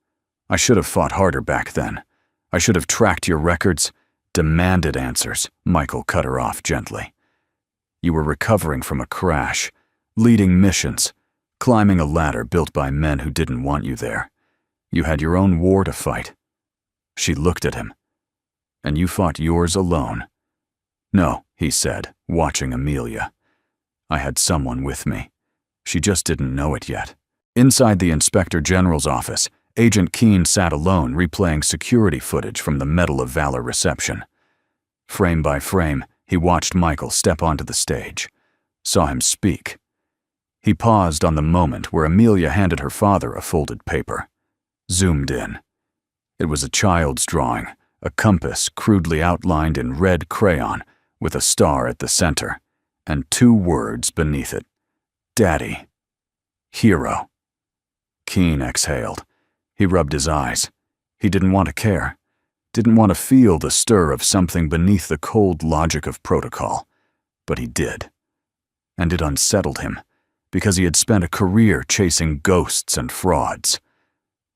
I should have fought harder back then. I should have tracked your records, demanded answers." Michael cut her off gently. "You were recovering from a crash, leading missions, climbing a ladder built by men who didn't want you there. You had your own war to fight." She looked at him. "And you fought yours alone?" "No," he said, watching Amelia. "I had someone with me. She just didn't know it yet." Inside the Inspector General's office, Agent Keene sat alone, replaying security footage from the Medal of Valor reception. Frame by frame, he watched Michael step onto the stage, saw him speak. He paused on the moment where Amelia handed her father a folded paper. Zoomed in. It was a child's drawing, a compass crudely outlined in red crayon with a star at the center, and 2 words beneath it. "Daddy. Hero." Keene exhaled. He rubbed his eyes. He didn't want to care. Didn't want to feel the stir of something beneath the cold logic of protocol. But he did. and it unsettled him, because he had spent a career chasing ghosts and frauds.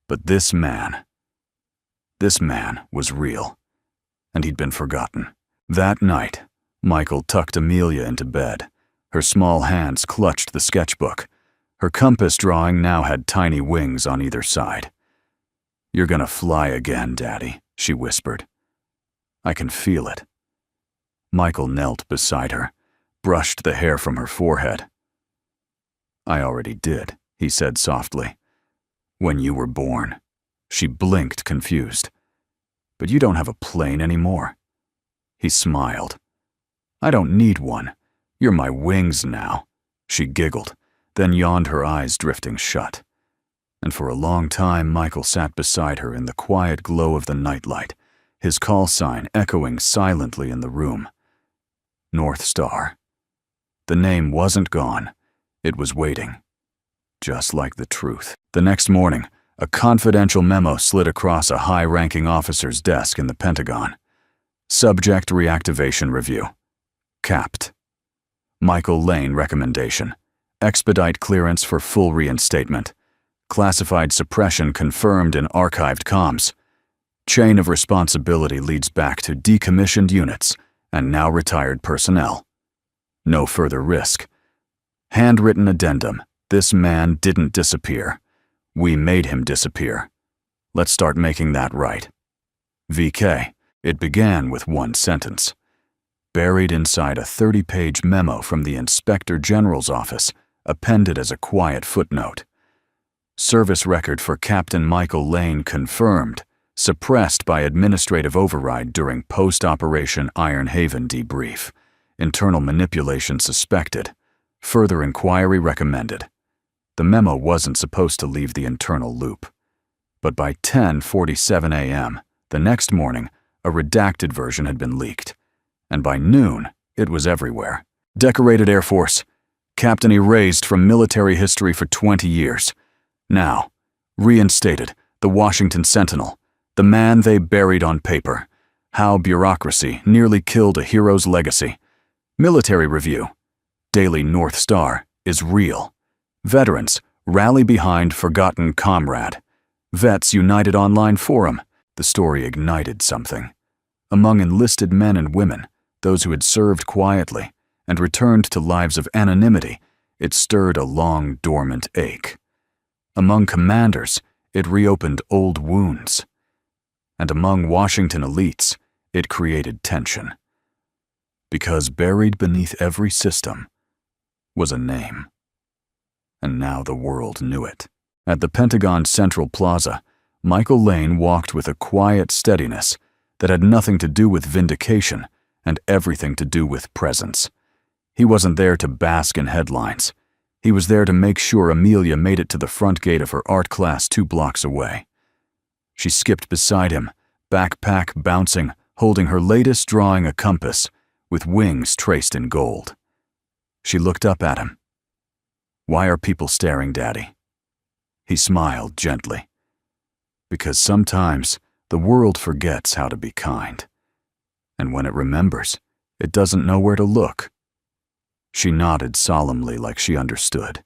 But this man was real, and he'd been forgotten. That night, Michael tucked Amelia into bed. Her small hands clutched the sketchbook. Her compass drawing now had tiny wings on either side. "You're gonna fly again, Daddy," she whispered. "I can feel it." Michael knelt beside her, brushed the hair from her forehead. "I already did," he said softly. "When you were born." She blinked, confused. "But you don't have a plane anymore." He smiled. "I don't need one. You're my wings now." She giggled, then yawned, her eyes drifting shut. And for a long time, Michael sat beside her in the quiet glow of the nightlight, his call sign echoing silently in the room. North Star. The name wasn't gone. It was waiting. Just like the truth. The next morning, a confidential memo slid across a high-ranking officer's desk in the Pentagon. Subject reactivation review. Capped. Michael Lane recommendation. Expedite clearance for full reinstatement. Classified suppression confirmed in archived comms. Chain of responsibility leads back to decommissioned units and now retired personnel. No further risk. Handwritten addendum. This man didn't disappear. We made him disappear. Let's start making that right. VK. It began with one sentence. Buried inside a 30-page memo from the Inspector General's office, appended as a quiet footnote. Service record for Captain Michael Lane confirmed, suppressed by administrative override during post-operation Iron Haven debrief. Internal manipulation suspected. Further inquiry recommended. The memo wasn't supposed to leave the internal loop. But by 10:47 a.m., the next morning, a redacted version had been leaked. And by noon, it was everywhere. Decorated Air Force. Captain erased from military history for 20 years. Now, reinstated, the Washington Sentinel, the man they buried on paper. How bureaucracy nearly killed a hero's legacy. Military review. Daily North Star is real. Veterans rally behind forgotten comrade. Vets United Online Forum. The story ignited something. Among enlisted men and women, those who had served quietly and returned to lives of anonymity, it stirred a long dormant ache. Among commanders, it reopened old wounds. And among Washington elites, it created tension. Because buried beneath every system was a name. And now the world knew it. At the Pentagon Central Plaza, Michael Lane walked with a quiet steadiness that had nothing to do with vindication and everything to do with presence. He wasn't there to bask in headlines. He was there to make sure Amelia made it to the front gate of her art class 2 blocks away. She skipped beside him, backpack bouncing, holding her latest drawing, a compass, with wings traced in gold. She looked up at him. "Why are people staring, Daddy?" He smiled gently. "Because sometimes the world forgets how to be kind. And when it remembers, it doesn't know where to look." She nodded solemnly like she understood.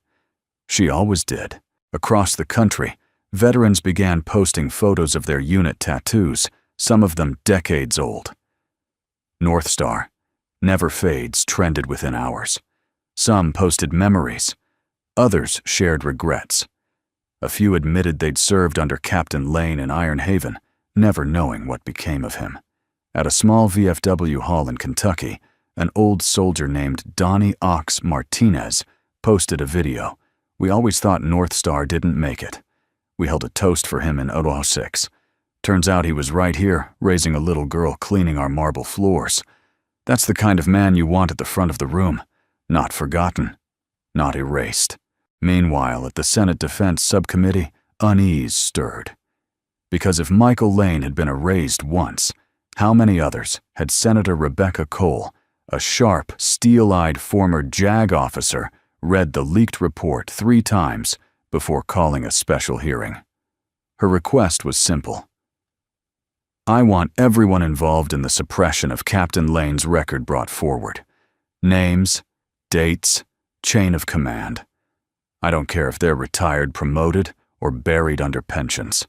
She always did. Across the country, veterans began posting photos of their unit tattoos, some of them decades old. North Star, never fades, trended within hours. Some posted memories. Others shared regrets. A few admitted they'd served under Captain Lane in Iron Haven, never knowing what became of him. At a small VFW hall in Kentucky, an old soldier named Donnie Ox Martinez posted a video. "We always thought North Star didn't make it. We held a toast for him in 2006. Turns out he was right here, raising a little girl, cleaning our marble floors. That's the kind of man you want at the front of the room. Not forgotten. Not erased." Meanwhile, at the Senate Defense Subcommittee, unease stirred. Because if Michael Lane had been erased once, how many others had Senator Rebecca Cole, a sharp, steel-eyed former JAG officer, read the leaked report 3 times before calling a special hearing? Her request was simple. "I want everyone involved in the suppression of Captain Lane's record brought forward. Names, dates, chain of command. I don't care if they're retired, promoted, or buried under pensions.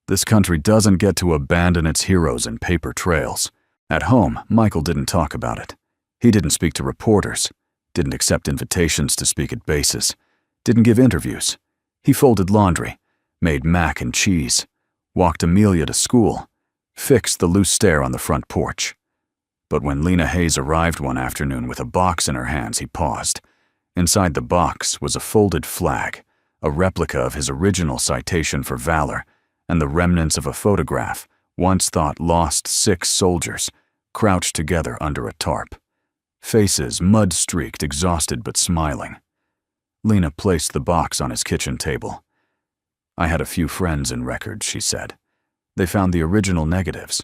This country doesn't get to abandon its heroes in paper trails. At home, Michael didn't talk about it. He didn't speak to reporters, didn't accept invitations to speak at bases, didn't give interviews. He folded laundry, made mac and cheese, walked Amelia to school, fixed the loose stair on the front porch. But when Lena Hayes arrived one afternoon with a box in her hands, he paused. Inside the box was a folded flag, a replica of his original citation for valor, and the remnants of a photograph, once thought lost 6 soldiers, crouched together under a tarp. Faces mud-streaked, exhausted but smiling. Lena placed the box on his kitchen table. I had a few friends in records, she said. They found the original negatives.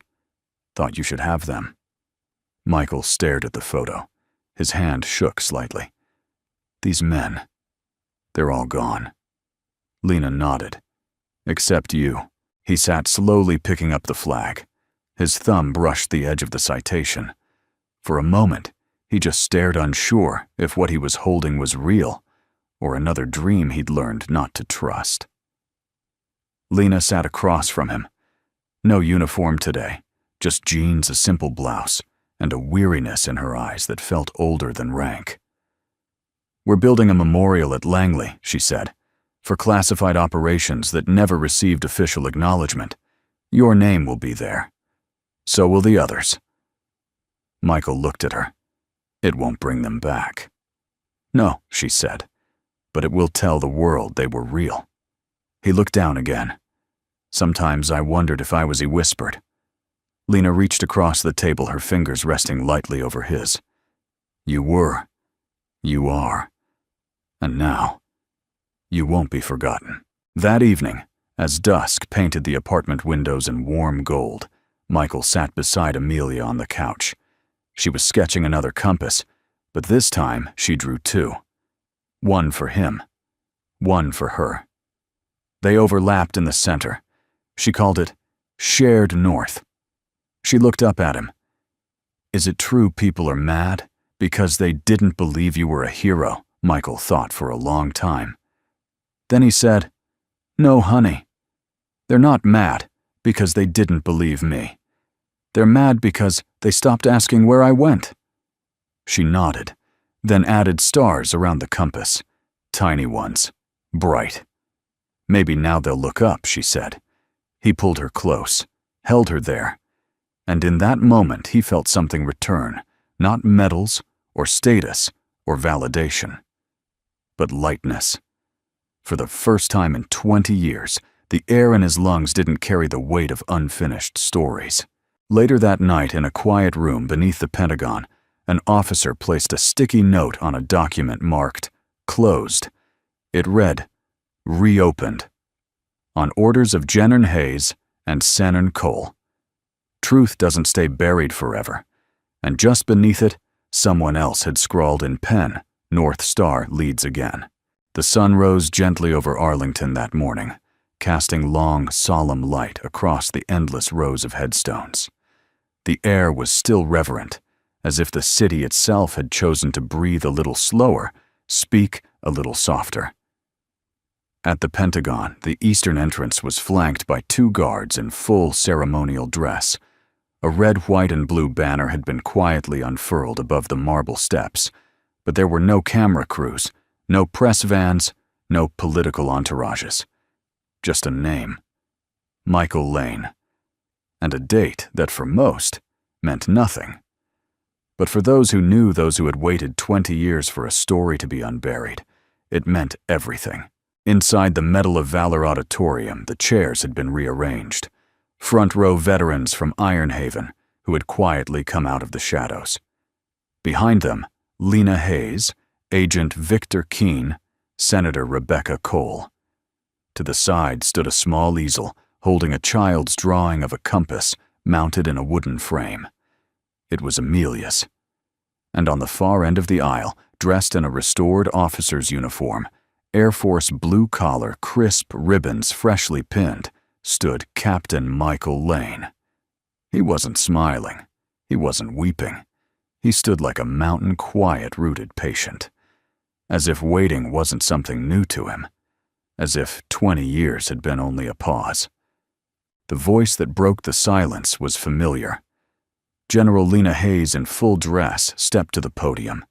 Thought you should have them. Michael stared at the photo. His hand shook slightly. These men, they're all gone. Lena nodded. Except you. He sat slowly picking up the flag. His thumb brushed the edge of the citation. For a moment, he just stared, unsure if what he was holding was real or another dream he'd learned not to trust. Lena sat across from him. No uniform today, just jeans, a simple blouse, and a weariness in her eyes that felt older than rank. We're building a memorial at Langley, she said, for classified operations that never received official acknowledgement. Your name will be there. So will the others. Michael looked at her. It won't bring them back. No, she said, but it will tell the world they were real. He looked down again. Sometimes I wondered if I was, he whispered. Lena reached across the table, her fingers resting lightly over his. You were. You are. And now, you won't be forgotten. That evening, as dusk painted the apartment windows in warm gold, Michael sat beside Amelia on the couch. She was sketching another compass, but this time she drew 2. One for him, one for her. They overlapped in the center. She called it Shared North. She looked up at him. Is it true people are mad because they didn't believe you were a hero? Michael thought for a long time. Then he said, No, honey. They're not mad because they didn't believe me. They're mad because they stopped asking where I went. She nodded, then added stars around the compass. Tiny ones, bright. Maybe now they'll look up, she said. He pulled her close, held her there. And in that moment he felt something return, not medals or status or validation, but lightness. For the first time in 20 years, the air in his lungs didn't carry the weight of unfinished stories. Later that night, in a quiet room beneath the Pentagon, an officer placed a sticky note on a document marked Closed. It read, Reopened. On orders of Jenner Hayes and Sanern Cole. Truth doesn't stay buried forever. And just beneath it, someone else had scrawled in pen, North Star leads again. The sun rose gently over Arlington that morning, casting long, solemn light across the endless rows of headstones. The air was still reverent, as if the city itself had chosen to breathe a little slower, speak a little softer. At the Pentagon, the eastern entrance was flanked by 2 guards in full ceremonial dress. A red, white, and blue banner had been quietly unfurled above the marble steps, but there were no camera crews, no press vans, no political entourages. Just a name, Michael Lane, and a date that for most meant nothing. But for those who had waited 20 years for a story to be unburied, it meant everything. Inside the Medal of Valor auditorium, the chairs had been rearranged. Front row veterans from Ironhaven who had quietly come out of the shadows. Behind them, Lena Hayes, Agent Victor Keene, Senator Rebecca Cole. To the side stood a small easel holding a child's drawing of a compass mounted in a wooden frame. It was Amelia's. And on the far end of the aisle, dressed in a restored officer's uniform, Air Force blue-collar, crisp ribbons freshly pinned, stood Captain Michael Lane. He wasn't smiling. He wasn't weeping. He stood like a mountain, quiet-rooted patient. as if waiting wasn't something new to him, as if 20 years had been only a pause. The voice that broke the silence was familiar. General Lena Hayes in full dress stepped to the podium.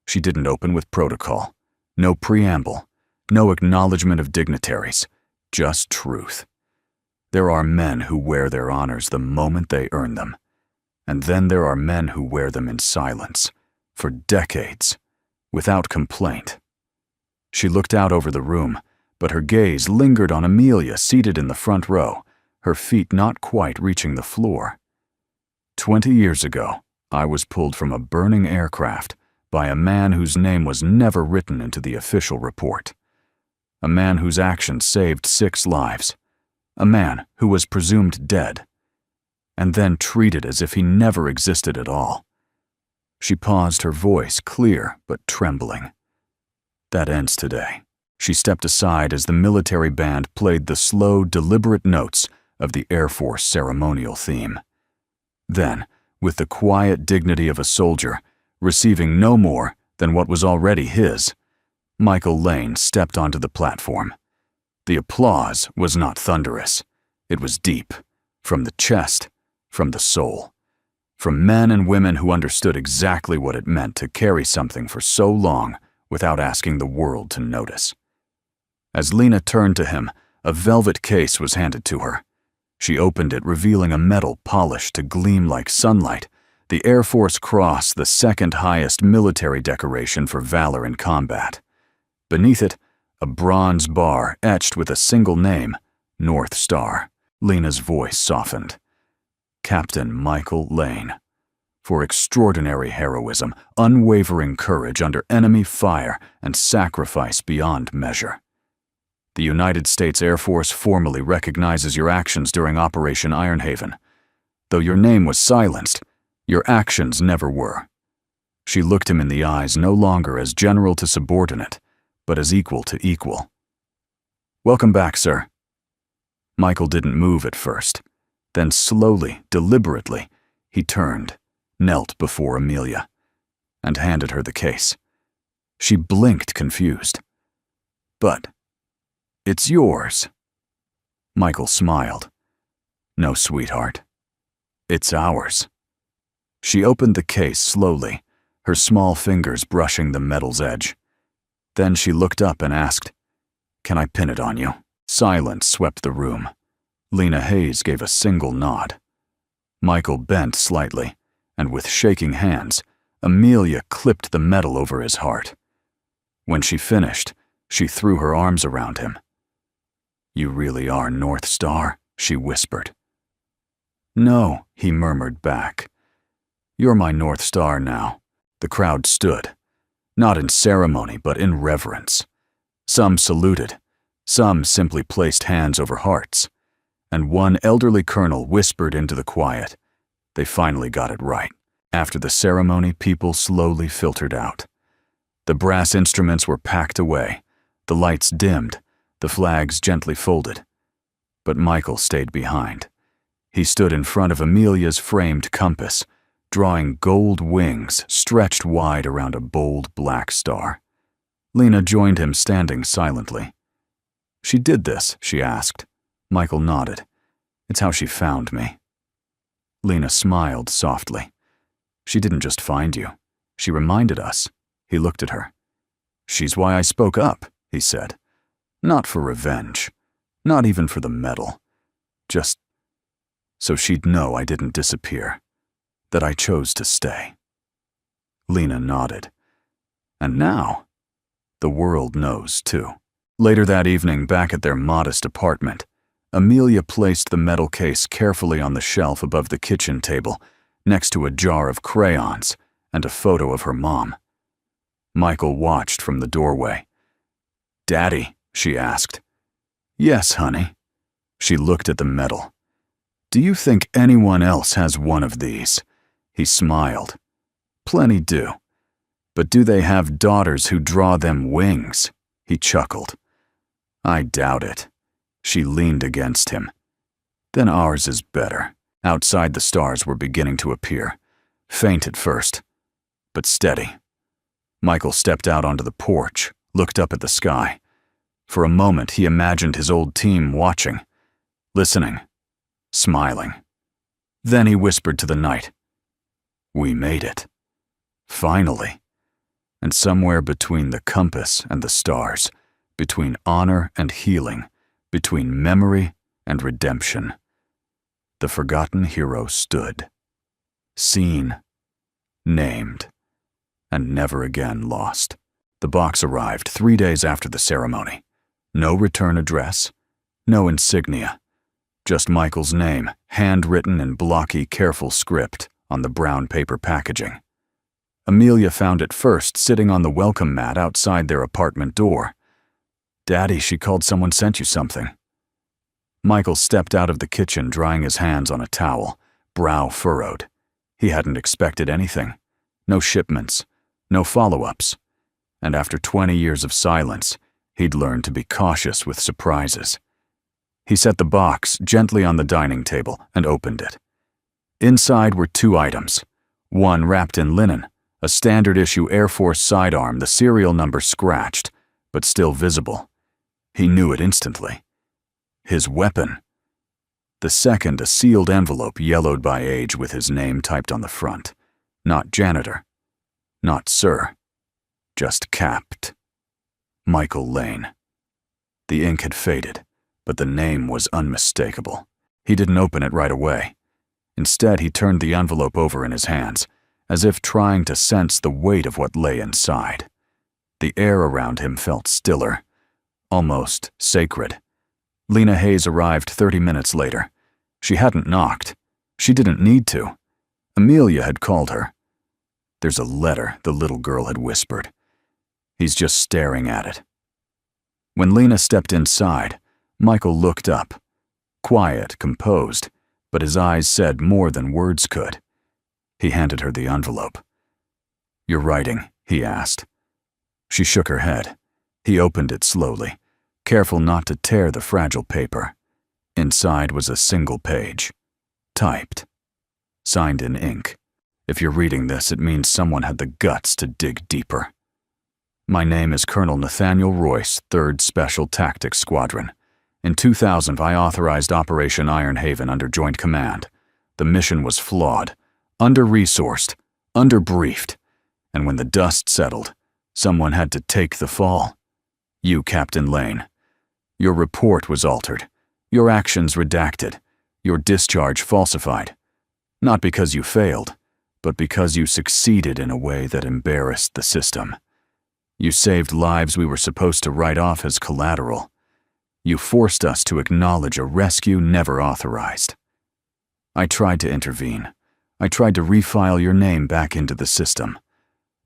She didn't open with protocol. No preamble. No acknowledgement of dignitaries. Just truth. There are men who wear their honors the moment they earn them. And then there are men who wear them in silence, for decades, without complaint. She looked out over the room, but her gaze lingered on Amelia seated in the front row, her feet not quite reaching the floor. 20 years ago, I was pulled from a burning aircraft by a man whose name was never written into the official report. A man whose actions saved 6 lives. A man who was presumed dead, and then treated as if he never existed at all. She paused, her voice clear but trembling. That ends today. She stepped aside as the military band played the slow, deliberate notes of the Air Force ceremonial theme. Then, with the quiet dignity of a soldier, receiving no more than what was already his, Michael Lane stepped onto the platform. The applause was not thunderous. It was deep, from the chest, from the soul, from men and women who understood exactly what it meant to carry something for so long without asking the world to notice. As Lena turned to him, a velvet case was handed to her. She opened it, revealing a metal polished to gleam like sunlight, the Air Force Cross, the second highest military decoration for valor in combat. Beneath it, a bronze bar etched with a single name, North Star. Lena's voice softened. Captain Michael Lane. For extraordinary heroism, unwavering courage under enemy fire, and sacrifice beyond measure. The United States Air Force formally recognizes your actions during Operation Ironhaven. Though your name was silenced, your actions never were. She looked him in the eyes no longer as general to subordinate, but as equal to equal. Welcome back, sir. Michael didn't move at first. Then slowly, deliberately, he turned, knelt before Amelia, and handed her the case. She blinked, confused. But, it's yours. Michael smiled. No, sweetheart. It's ours. She opened the case slowly, her small fingers brushing the metal's edge. Then she looked up and asked, "Can I pin it on you?" Silence swept the room. Lena Hayes gave a single nod. Michael bent slightly, and with shaking hands, Amelia clipped the metal over his heart. When she finished, she threw her arms around him. "You really are North Star," she whispered. "No," he murmured back. "You're my North Star now." The crowd stood, not in ceremony but in reverence. Some saluted, some simply placed hands over hearts, and one elderly colonel whispered into the quiet. They finally got it right. After the ceremony, people slowly filtered out. The brass instruments were packed away, the lights dimmed, the flags gently folded. But Michael stayed behind. He stood in front of Amelia's framed compass, drawing gold wings stretched wide around a bold black star. Lena joined him, standing silently. "She did this?" she asked. Michael nodded. "It's how she found me." Lena smiled softly. "She didn't just find you. She reminded us." He looked at her. "She's why I spoke up," he said. "Not for revenge. Not even for the medal. Just so she'd know I didn't disappear. That I chose to stay." Lena nodded. "And now, the world knows, too." Later that evening, back at their modest apartment, Amelia placed the metal case carefully on the shelf above the kitchen table, next to a jar of crayons and a photo of her mom. Michael watched from the doorway. "Daddy?" she asked. "Yes, honey." She looked at the medal. "Do you think anyone else has one of these?" He smiled. "Plenty do. But do they have daughters who draw them wings?" He chuckled. "I doubt it." She leaned against him. "Then ours is better." Outside, the stars were beginning to appear, faint at first, but steady. Michael stepped out onto the porch, looked up at the sky. For a moment, he imagined his old team watching, listening, smiling. Then he whispered to the night, "We made it. Finally." And somewhere between the compass and the stars, between honor and healing, between memory and redemption, the forgotten hero stood, seen, named, and never again lost. The box arrived 3 days after the ceremony. No return address, no insignia, just Michael's name, handwritten in blocky, careful script on the brown paper packaging. Amelia found it first sitting on the welcome mat outside their apartment door. "Daddy," she called, "someone sent you something." Michael stepped out of the kitchen, drying his hands on a towel, brow furrowed. He hadn't expected anything. No shipments, no follow-ups. And after 20 years of silence, he'd learned to be cautious with surprises. He set the box gently on the dining table and opened it. Inside were 2 items. One wrapped in linen, a standard-issue Air Force sidearm, the serial number scratched, but still visible. He knew it instantly. His weapon. The second, a sealed envelope yellowed by age with his name typed on the front. Not Janitor. Not Sir. Just Capt. Michael Lane. The ink had faded, but the name was unmistakable. He didn't open it right away. Instead, he turned the envelope over in his hands, as if trying to sense the weight of what lay inside. The air around him felt stiller, almost sacred. Lena Hayes arrived 30 minutes later. She hadn't knocked. She didn't need to. Amelia had called her. "There's a letter," the little girl had whispered. "He's just staring at it." When Lena stepped inside, Michael looked up. Quiet, composed, but his eyes said more than words could. He handed her the envelope. "You're writing?" he asked. She shook her head. He opened it slowly, careful not to tear the fragile paper. Inside was a single page, typed, signed in ink. "If you're reading this, it means someone had the guts to dig deeper. My name is Colonel Nathaniel Royce, 3rd Special Tactics Squadron. In 2000, I authorized Operation Iron Haven under Joint Command. The mission was flawed, under-resourced, under-briefed, and when the dust settled, someone had to take the fall. You, Captain Lane. Your report was altered, your actions redacted, your discharge falsified. Not because you failed, but because you succeeded in a way that embarrassed the system. You saved lives we were supposed to write off as collateral. You forced us to acknowledge a rescue never authorized. I tried to intervene. I tried to refile your name back into the system.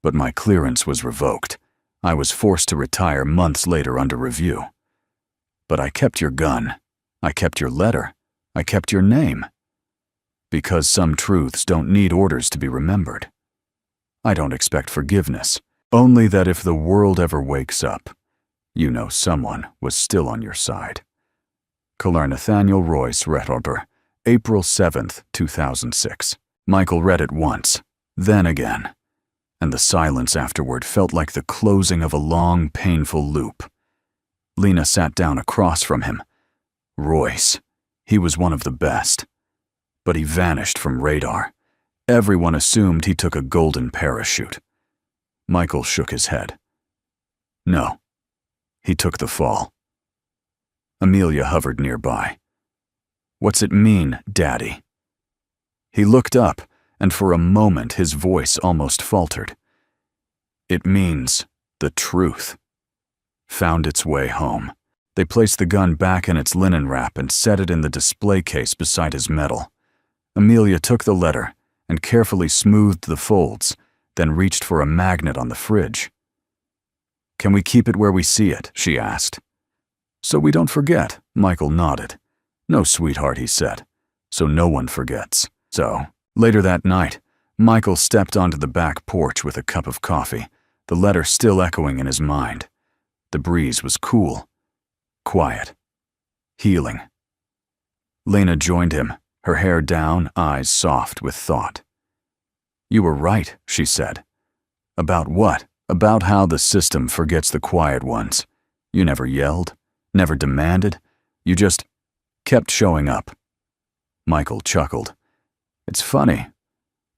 But my clearance was revoked. I was forced to retire months later under review. But I kept your gun. I kept your letter. I kept your name. Because some truths don't need orders to be remembered. I don't expect forgiveness, only that if the world ever wakes up, you know someone was still on your side." Colonel Nathaniel Royce, Retorber, April 7th, 2006. Michael read it once, then again, and the silence afterward felt like the closing of a long, painful loop. Lena sat down across from him. Royce, he was one of the best. But he vanished from radar. Everyone assumed he took a golden parachute. Michael shook his head. No, he took the fall. Amelia hovered nearby. "What's it mean, Daddy?" He looked up, and for a moment his voice almost faltered. "It means the truth found its way home." They placed the gun back in its linen wrap and set it in the display case beside his medal. Amelia took the letter and carefully smoothed the folds, then reached for a magnet on the fridge. "Can we keep it where we see it?" she asked. "So we don't forget," Michael nodded. "No, sweetheart," he said, "so no one forgets." So, later that night, Michael stepped onto the back porch with a cup of coffee, the letter still echoing in his mind. The breeze was cool, quiet, healing. Lena joined him, her hair down, eyes soft with thought. "You were right," she said. "About what?" About how the system forgets the quiet ones. You never yelled, never demanded, you just kept showing up. Michael chuckled. It's funny.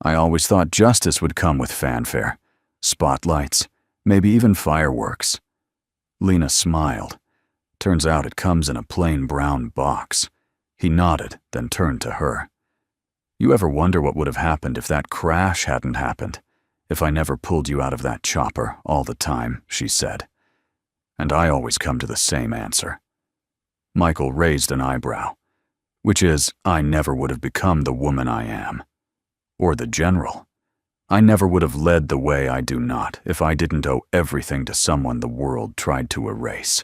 I always thought justice would come with fanfare, spotlights, maybe even fireworks. Lena smiled. Turns out it comes in a plain brown box. He nodded, then turned to her. You ever wonder what would have happened if that crash hadn't happened? If I never pulled you out of that chopper all the time, she said. And I always come to the same answer. Michael raised an eyebrow, which is, I never would have become the woman I am. Or the general. I never would have led the way I do not if I didn't owe everything to someone the world tried to erase.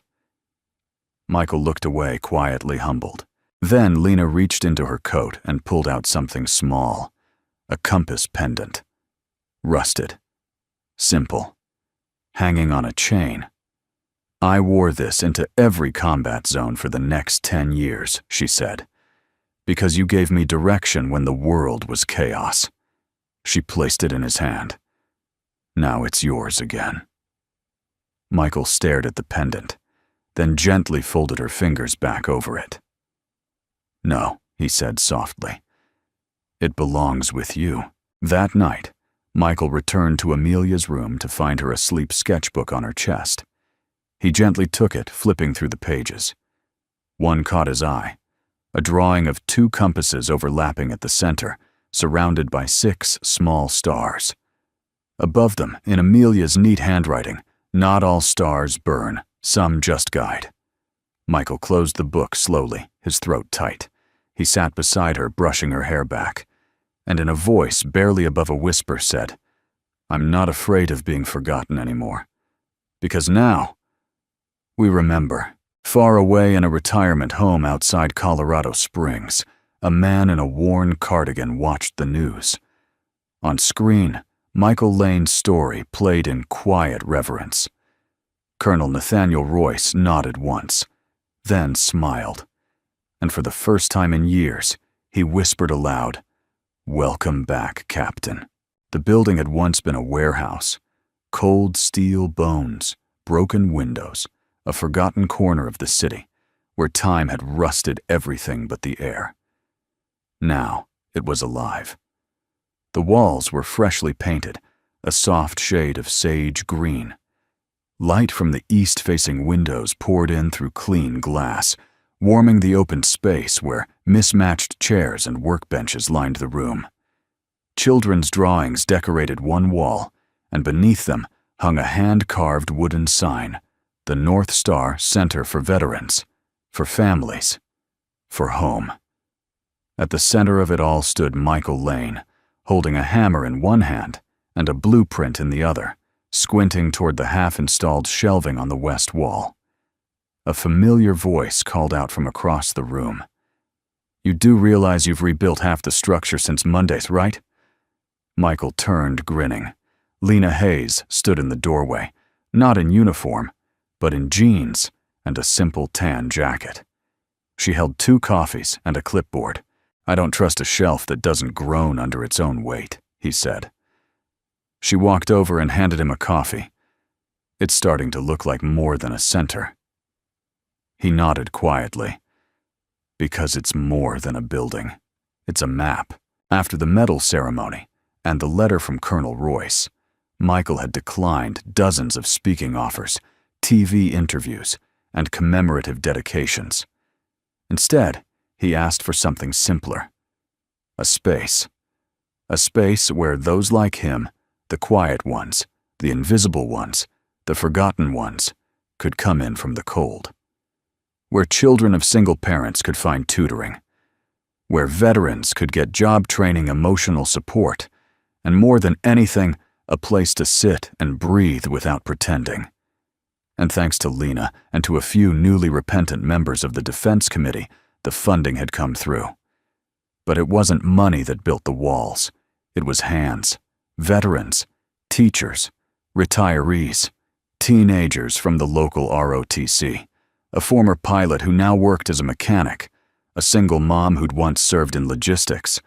Michael looked away, quietly humbled. Then Lena reached into her coat and pulled out something small, a compass pendant. Rusted. Simple. Hanging on a chain. I wore this into every combat zone for the next 10 years, she said, because you gave me direction when the world was chaos. She placed it in his hand. Now it's yours again. Michael stared at the pendant, then gently folded her fingers back over it. No, he said softly. It belongs with you. That night, Michael returned to Amelia's room to find her asleep sketchbook on her chest. He gently took it, flipping through the pages. One caught his eye, a drawing of 2 compasses overlapping at the center, surrounded by 6 small stars. Above them, in Amelia's neat handwriting, not all stars burn, some just guide. Michael closed the book slowly, his throat tight. He sat beside her, brushing her hair back, and in a voice barely above a whisper said, I'm not afraid of being forgotten anymore. Because now, we remember. Far away in a retirement home outside Colorado Springs, a man in a worn cardigan watched the news. On screen, Michael Lane's story played in quiet reverence. Colonel Nathaniel Royce nodded once, then smiled. And for the first time in years, he whispered aloud, Welcome back, Captain. The building had once been a warehouse. Cold steel bones, broken windows, a forgotten corner of the city, where time had rusted everything but the air. Now it was alive. The walls were freshly painted, a soft shade of sage green. Light from the east-facing windows poured in through clean glass, warming the open space where mismatched chairs and workbenches lined the room. Children's drawings decorated one wall, and beneath them hung a hand-carved wooden sign, the North Star Center for Veterans, for families, for home. At the center of it all stood Michael Lane, holding a hammer in one hand and a blueprint in the other, squinting toward the half-installed shelving on the west wall. A familiar voice called out from across the room. You do realize you've rebuilt half the structure since Mondays, right? Michael turned, grinning. Lena Hayes stood in the doorway, not in uniform, but in jeans and a simple tan jacket. She held 2 coffees and a clipboard. I don't trust a shelf that doesn't groan under its own weight, he said. She walked over and handed him a coffee. It's starting to look like more than a center. He nodded quietly. Because it's more than a building. It's a map. After the medal ceremony and the letter from Colonel Royce, Michael had declined dozens of speaking offers, TV interviews, and commemorative dedications. Instead, he asked for something simpler. A space. A space where those like him, the quiet ones, the invisible ones, the forgotten ones, could come in from the cold. Where children of single parents could find tutoring. Where veterans could get job training, emotional support, and more than anything, a place to sit and breathe without pretending. And thanks to Lena and to a few newly repentant members of the Defense Committee, the funding had come through. But it wasn't money that built the walls. It was hands, veterans, teachers, retirees, teenagers from the local ROTC, a former pilot who now worked as a mechanic, a single mom who'd once served in logistics,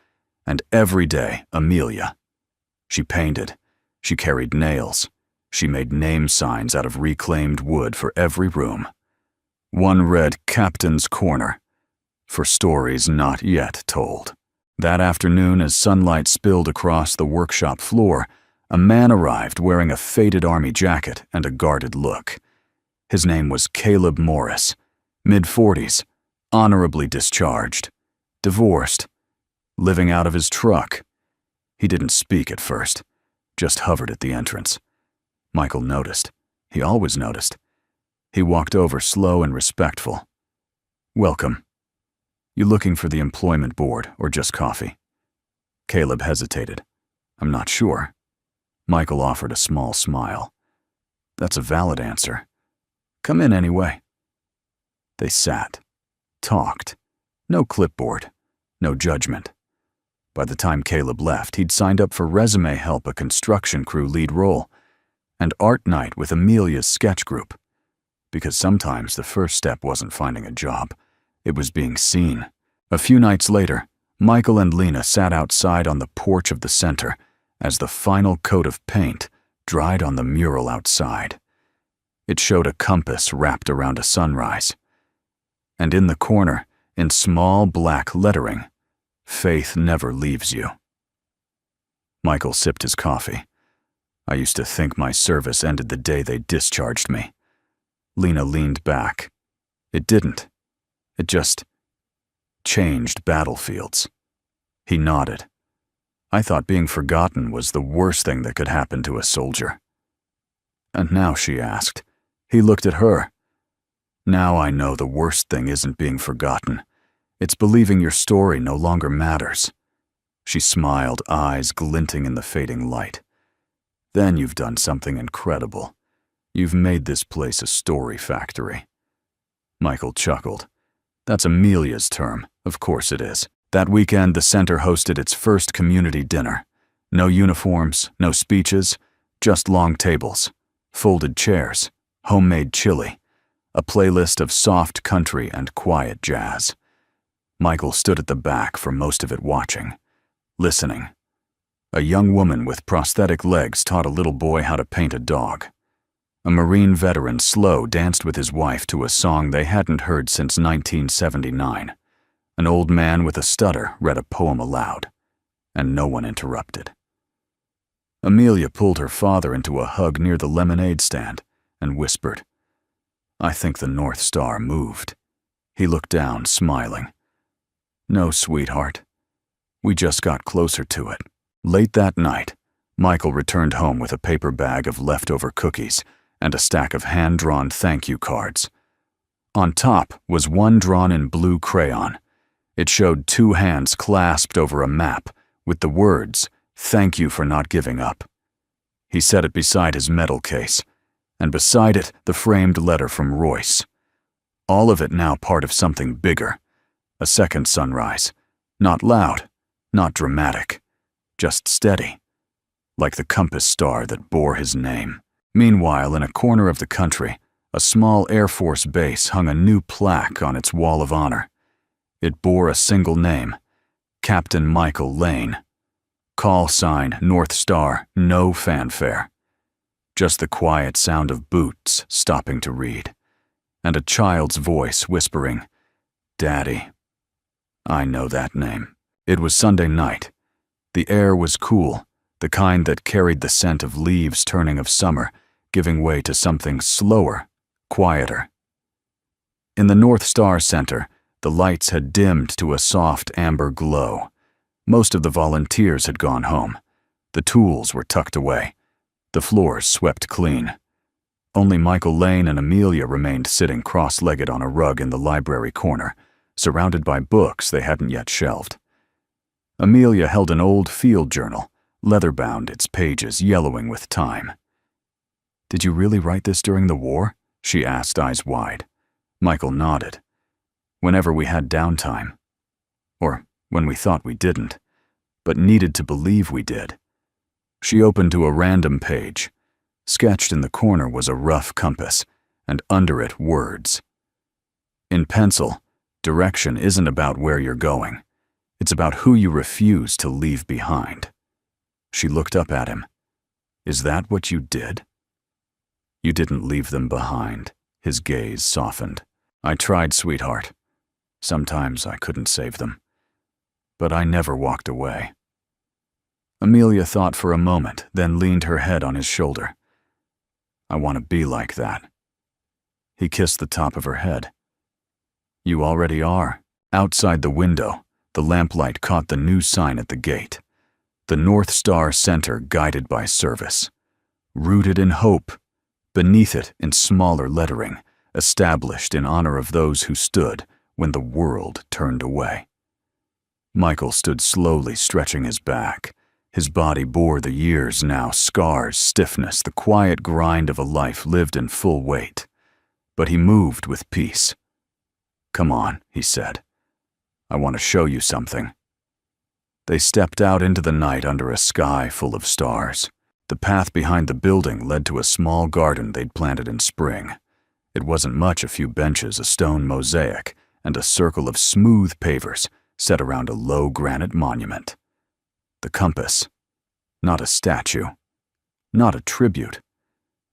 and every day, Amelia. She painted, she carried nails, She made name signs out of reclaimed wood for every room. One read Captain's Corner, for stories not yet told. That afternoon, as sunlight spilled across the workshop floor, a man arrived wearing a faded army jacket and a guarded look. His name was Caleb Morris, mid-40s, honorably discharged, divorced, living out of his truck. He didn't speak at first, just hovered at the entrance. Michael noticed. He always noticed. He walked over, slow and respectful. "Welcome. You looking for the employment board or just coffee?" Caleb hesitated. "I'm not sure." Michael offered a small smile. "That's a valid answer. Come in anyway." They sat, talked. No clipboard, no judgment. By the time Caleb left, he'd signed up for resume help, a construction crew lead role, and art night with Amelia's sketch group. Because sometimes the first step wasn't finding a job, it was being seen. A few nights later, Michael and Lena sat outside on the porch of the center as the final coat of paint dried on the mural outside. It showed a compass wrapped around a sunrise. And in the corner, in small black lettering, "Faith never leaves you." Michael sipped his coffee. "I used to think my service ended the day they discharged me." Lena leaned back. "It didn't. It just changed battlefields." He nodded. "I thought being forgotten was the worst thing that could happen to a soldier." "And now?" she asked. He looked at her. "Now I know the worst thing isn't being forgotten. It's believing your story no longer matters." She smiled, eyes glinting in the fading light. "Then you've done something incredible. You've made this place a story factory." Michael chuckled. "That's Amelia's term. Of course it is." That weekend, the center hosted its first community dinner. No uniforms, no speeches, just long tables, folded chairs, homemade chili, a playlist of soft country and quiet jazz. Michael stood at the back for most of it, watching, listening. A young woman with prosthetic legs taught a little boy how to paint a dog. A Marine veteran slow danced with his wife to a song they hadn't heard since 1979. An old man with a stutter read a poem aloud, and no one interrupted. Amelia pulled her father into a hug near the lemonade stand and whispered, "I think the North Star moved." He looked down, smiling. "No, sweetheart. We just got closer to it." Late that night, Michael returned home with a paper bag of leftover cookies and a stack of hand-drawn thank you cards. On top was one drawn in blue crayon. It showed two hands clasped over a map with the words, "Thank you for not giving up." He set it beside his medal case, and beside it the framed letter from Royce. All of it now part of something bigger. A second sunrise. Not loud, not dramatic, just steady, like the compass star that bore his name. Meanwhile, in a corner of the country, a small Air Force base hung a new plaque on its wall of honor. It bore a single name, Captain Michael Lane. Call sign, North Star, no fanfare. Just the quiet sound of boots stopping to read, and a child's voice whispering, "Daddy." I know that name. It was Sunday night. The air was cool, the kind that carried the scent of leaves turning of summer, giving way to something slower, quieter. In the North Star Center, the lights had dimmed to a soft amber glow. Most of the volunteers had gone home. The tools were tucked away. The floors swept clean. Only Michael Lane and Amelia remained sitting cross-legged on a rug in the library corner, surrounded by books they hadn't yet shelved. Amelia held an old field journal, leather-bound, its pages yellowing with time. "Did you really write this during the war?" she asked, eyes wide. Michael nodded. "Whenever we had downtime. Or when we thought we didn't, but needed to believe we did." She opened to a random page. Sketched in the corner was a rough compass, and under it words. In pencil, direction isn't about where you're going. It's about who you refuse to leave behind. She looked up at him. "Is that what you did?" You didn't leave them behind. His gaze softened. I tried, sweetheart. Sometimes I couldn't save them. But I never walked away. Amelia thought for a moment, then leaned her head on his shoulder. I want to be like that. He kissed the top of her head. You already are. Outside the window, the lamplight caught the new sign at the gate. The North Star Center Guided by Service. Rooted in hope. Beneath it, in smaller lettering, established in honor of those who stood when the world turned away. Michael stood slowly, stretching his back. His body bore the years now, scars, stiffness, the quiet grind of a life lived in full weight. But he moved with peace. Come on, he said. I want to show you something. They stepped out into the night under a sky full of stars. The path behind the building led to a small garden they'd planted in spring. It wasn't much, a few benches, a stone mosaic, and a circle of smooth pavers set around a low granite monument. The compass. Not a statue. Not a tribute.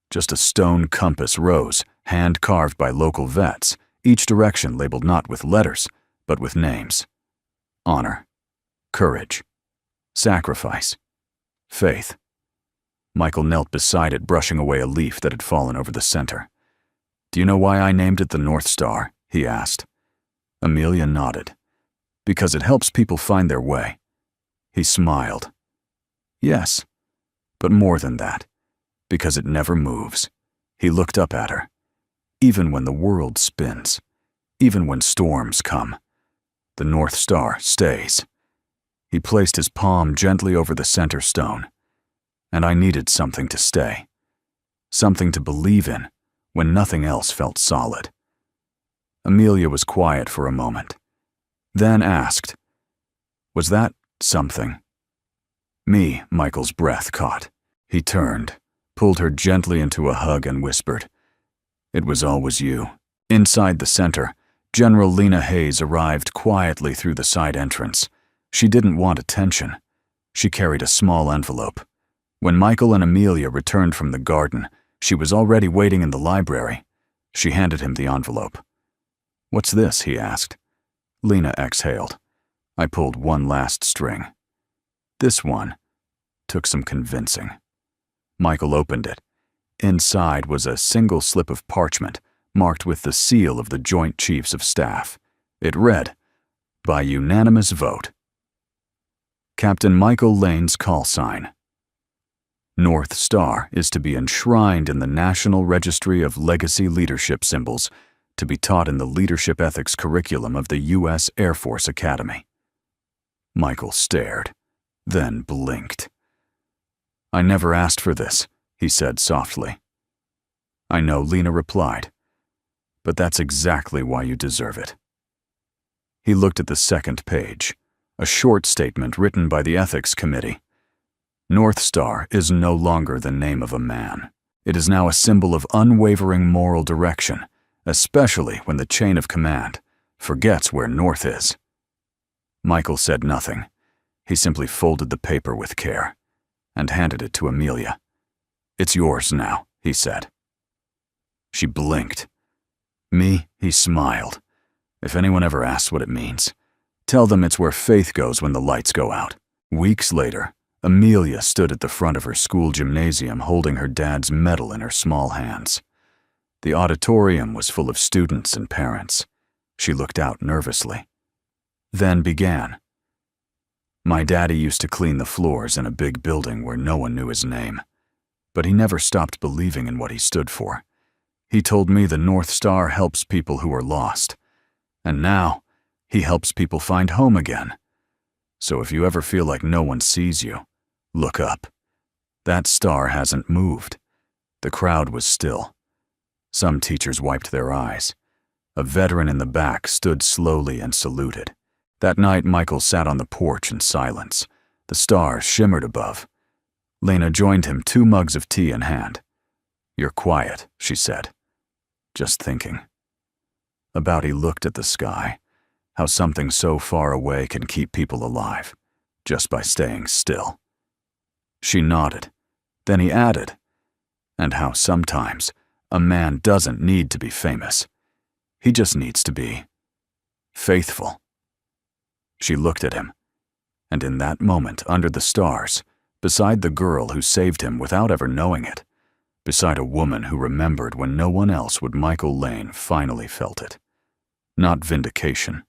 Just a stone compass rose, hand-carved by local vets, each direction labeled not with letters, but with names. Honor. Courage. Sacrifice. Faith. Michael knelt beside it, brushing away a leaf that had fallen over the center. Do you know why I named it the North Star? He asked. Amelia nodded. Because it helps people find their way. He smiled. Yes, but more than that. Because it never moves. He looked up at her. Even when the world spins. Even when storms come. The North Star stays. He placed his palm gently over the center stone. And I needed something to stay. Something to believe in when nothing else felt solid. Amelia was quiet for a moment. Then asked, was that something? Me, Michael's breath caught. He turned, pulled her gently into a hug and whispered, it was always you. Inside the center, General Lena Hayes arrived quietly through the side entrance. She didn't want attention. She carried a small envelope. When Michael and Amelia returned from the garden, she was already waiting in the library. She handed him the envelope. What's this? He asked. Lena exhaled. I pulled one last string. This one took some convincing. Michael opened it. Inside was a single slip of parchment marked with the seal of the Joint Chiefs of Staff. It read, by unanimous vote. Captain Michael Lane's call sign. North Star is to be enshrined in the National Registry of Legacy Leadership Symbols to be taught in the Leadership Ethics curriculum of the U.S. Air Force Academy. Michael stared, then blinked. I never asked for this, he said softly. I know, Lena replied, but that's exactly why you deserve it. He looked at the second page, a short statement written by the Ethics Committee. North Star is no longer the name of a man. It is now a symbol of unwavering moral direction, especially when the chain of command forgets where north is. Michael said nothing. He simply folded the paper with care and handed it to Amelia. It's yours now, he said. She blinked. Me, he smiled. If anyone ever asks what it means, tell them it's where faith goes when the lights go out. Weeks later, Amelia stood at the front of her school gymnasium holding her dad's medal in her small hands. The auditorium was full of students and parents. She looked out nervously. Then began. My daddy used to clean the floors in a big building where no one knew his name, but he never stopped believing in what he stood for. He told me the North Star helps people who are lost, and now he helps people find home again. So if you ever feel like no one sees you, look up. That star hasn't moved. The crowd was still. Some teachers wiped their eyes. A veteran in the back stood slowly and saluted. That night, Michael sat on the porch in silence. The stars shimmered above. Lena joined him, 2 mugs of tea in hand. You're quiet, she said. Just thinking. About he looked at the sky, how something so far away can keep people alive, just by staying still. She nodded. Then he added, and how sometimes a man doesn't need to be famous. He just needs to be faithful. She looked at him, and in that moment, under the stars, beside the girl who saved him without ever knowing it, beside a woman who remembered when no one else would, Michael Lane finally felt it. Not vindication,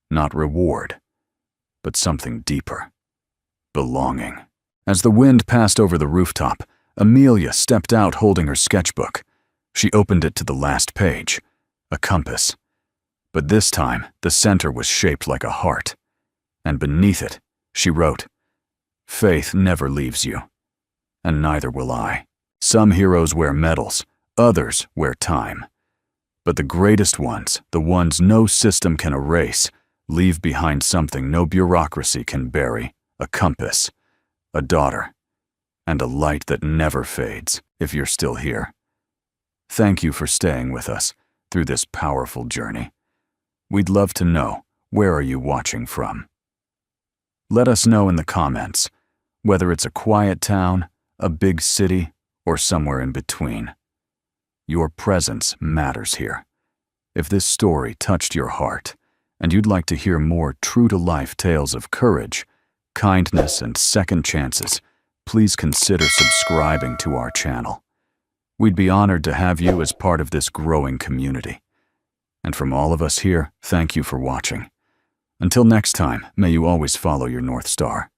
not reward, but something deeper. Belonging. As the wind passed over the rooftop, Amelia stepped out holding her sketchbook. She opened it to the last page, a compass. But this time, the center was shaped like a heart, and beneath it, she wrote, "Faith never leaves you, and neither will I." Some heroes wear medals, others wear time. But the greatest ones, the ones no system can erase, leave behind something no bureaucracy can bury, a compass, a daughter, and a light that never fades if you're still here. Thank you for staying with us through this powerful journey. We'd love to know, where are you watching from? Let us know in the comments, whether it's a quiet town, a big city, or somewhere in between. Your presence matters here. If this story touched your heart, and you'd like to hear more true-to-life tales of courage, kindness, and second chances, please consider subscribing to our channel. We'd be honored to have you as part of this growing community. And from all of us here, thank you for watching. Until next time, may you always follow your North Star.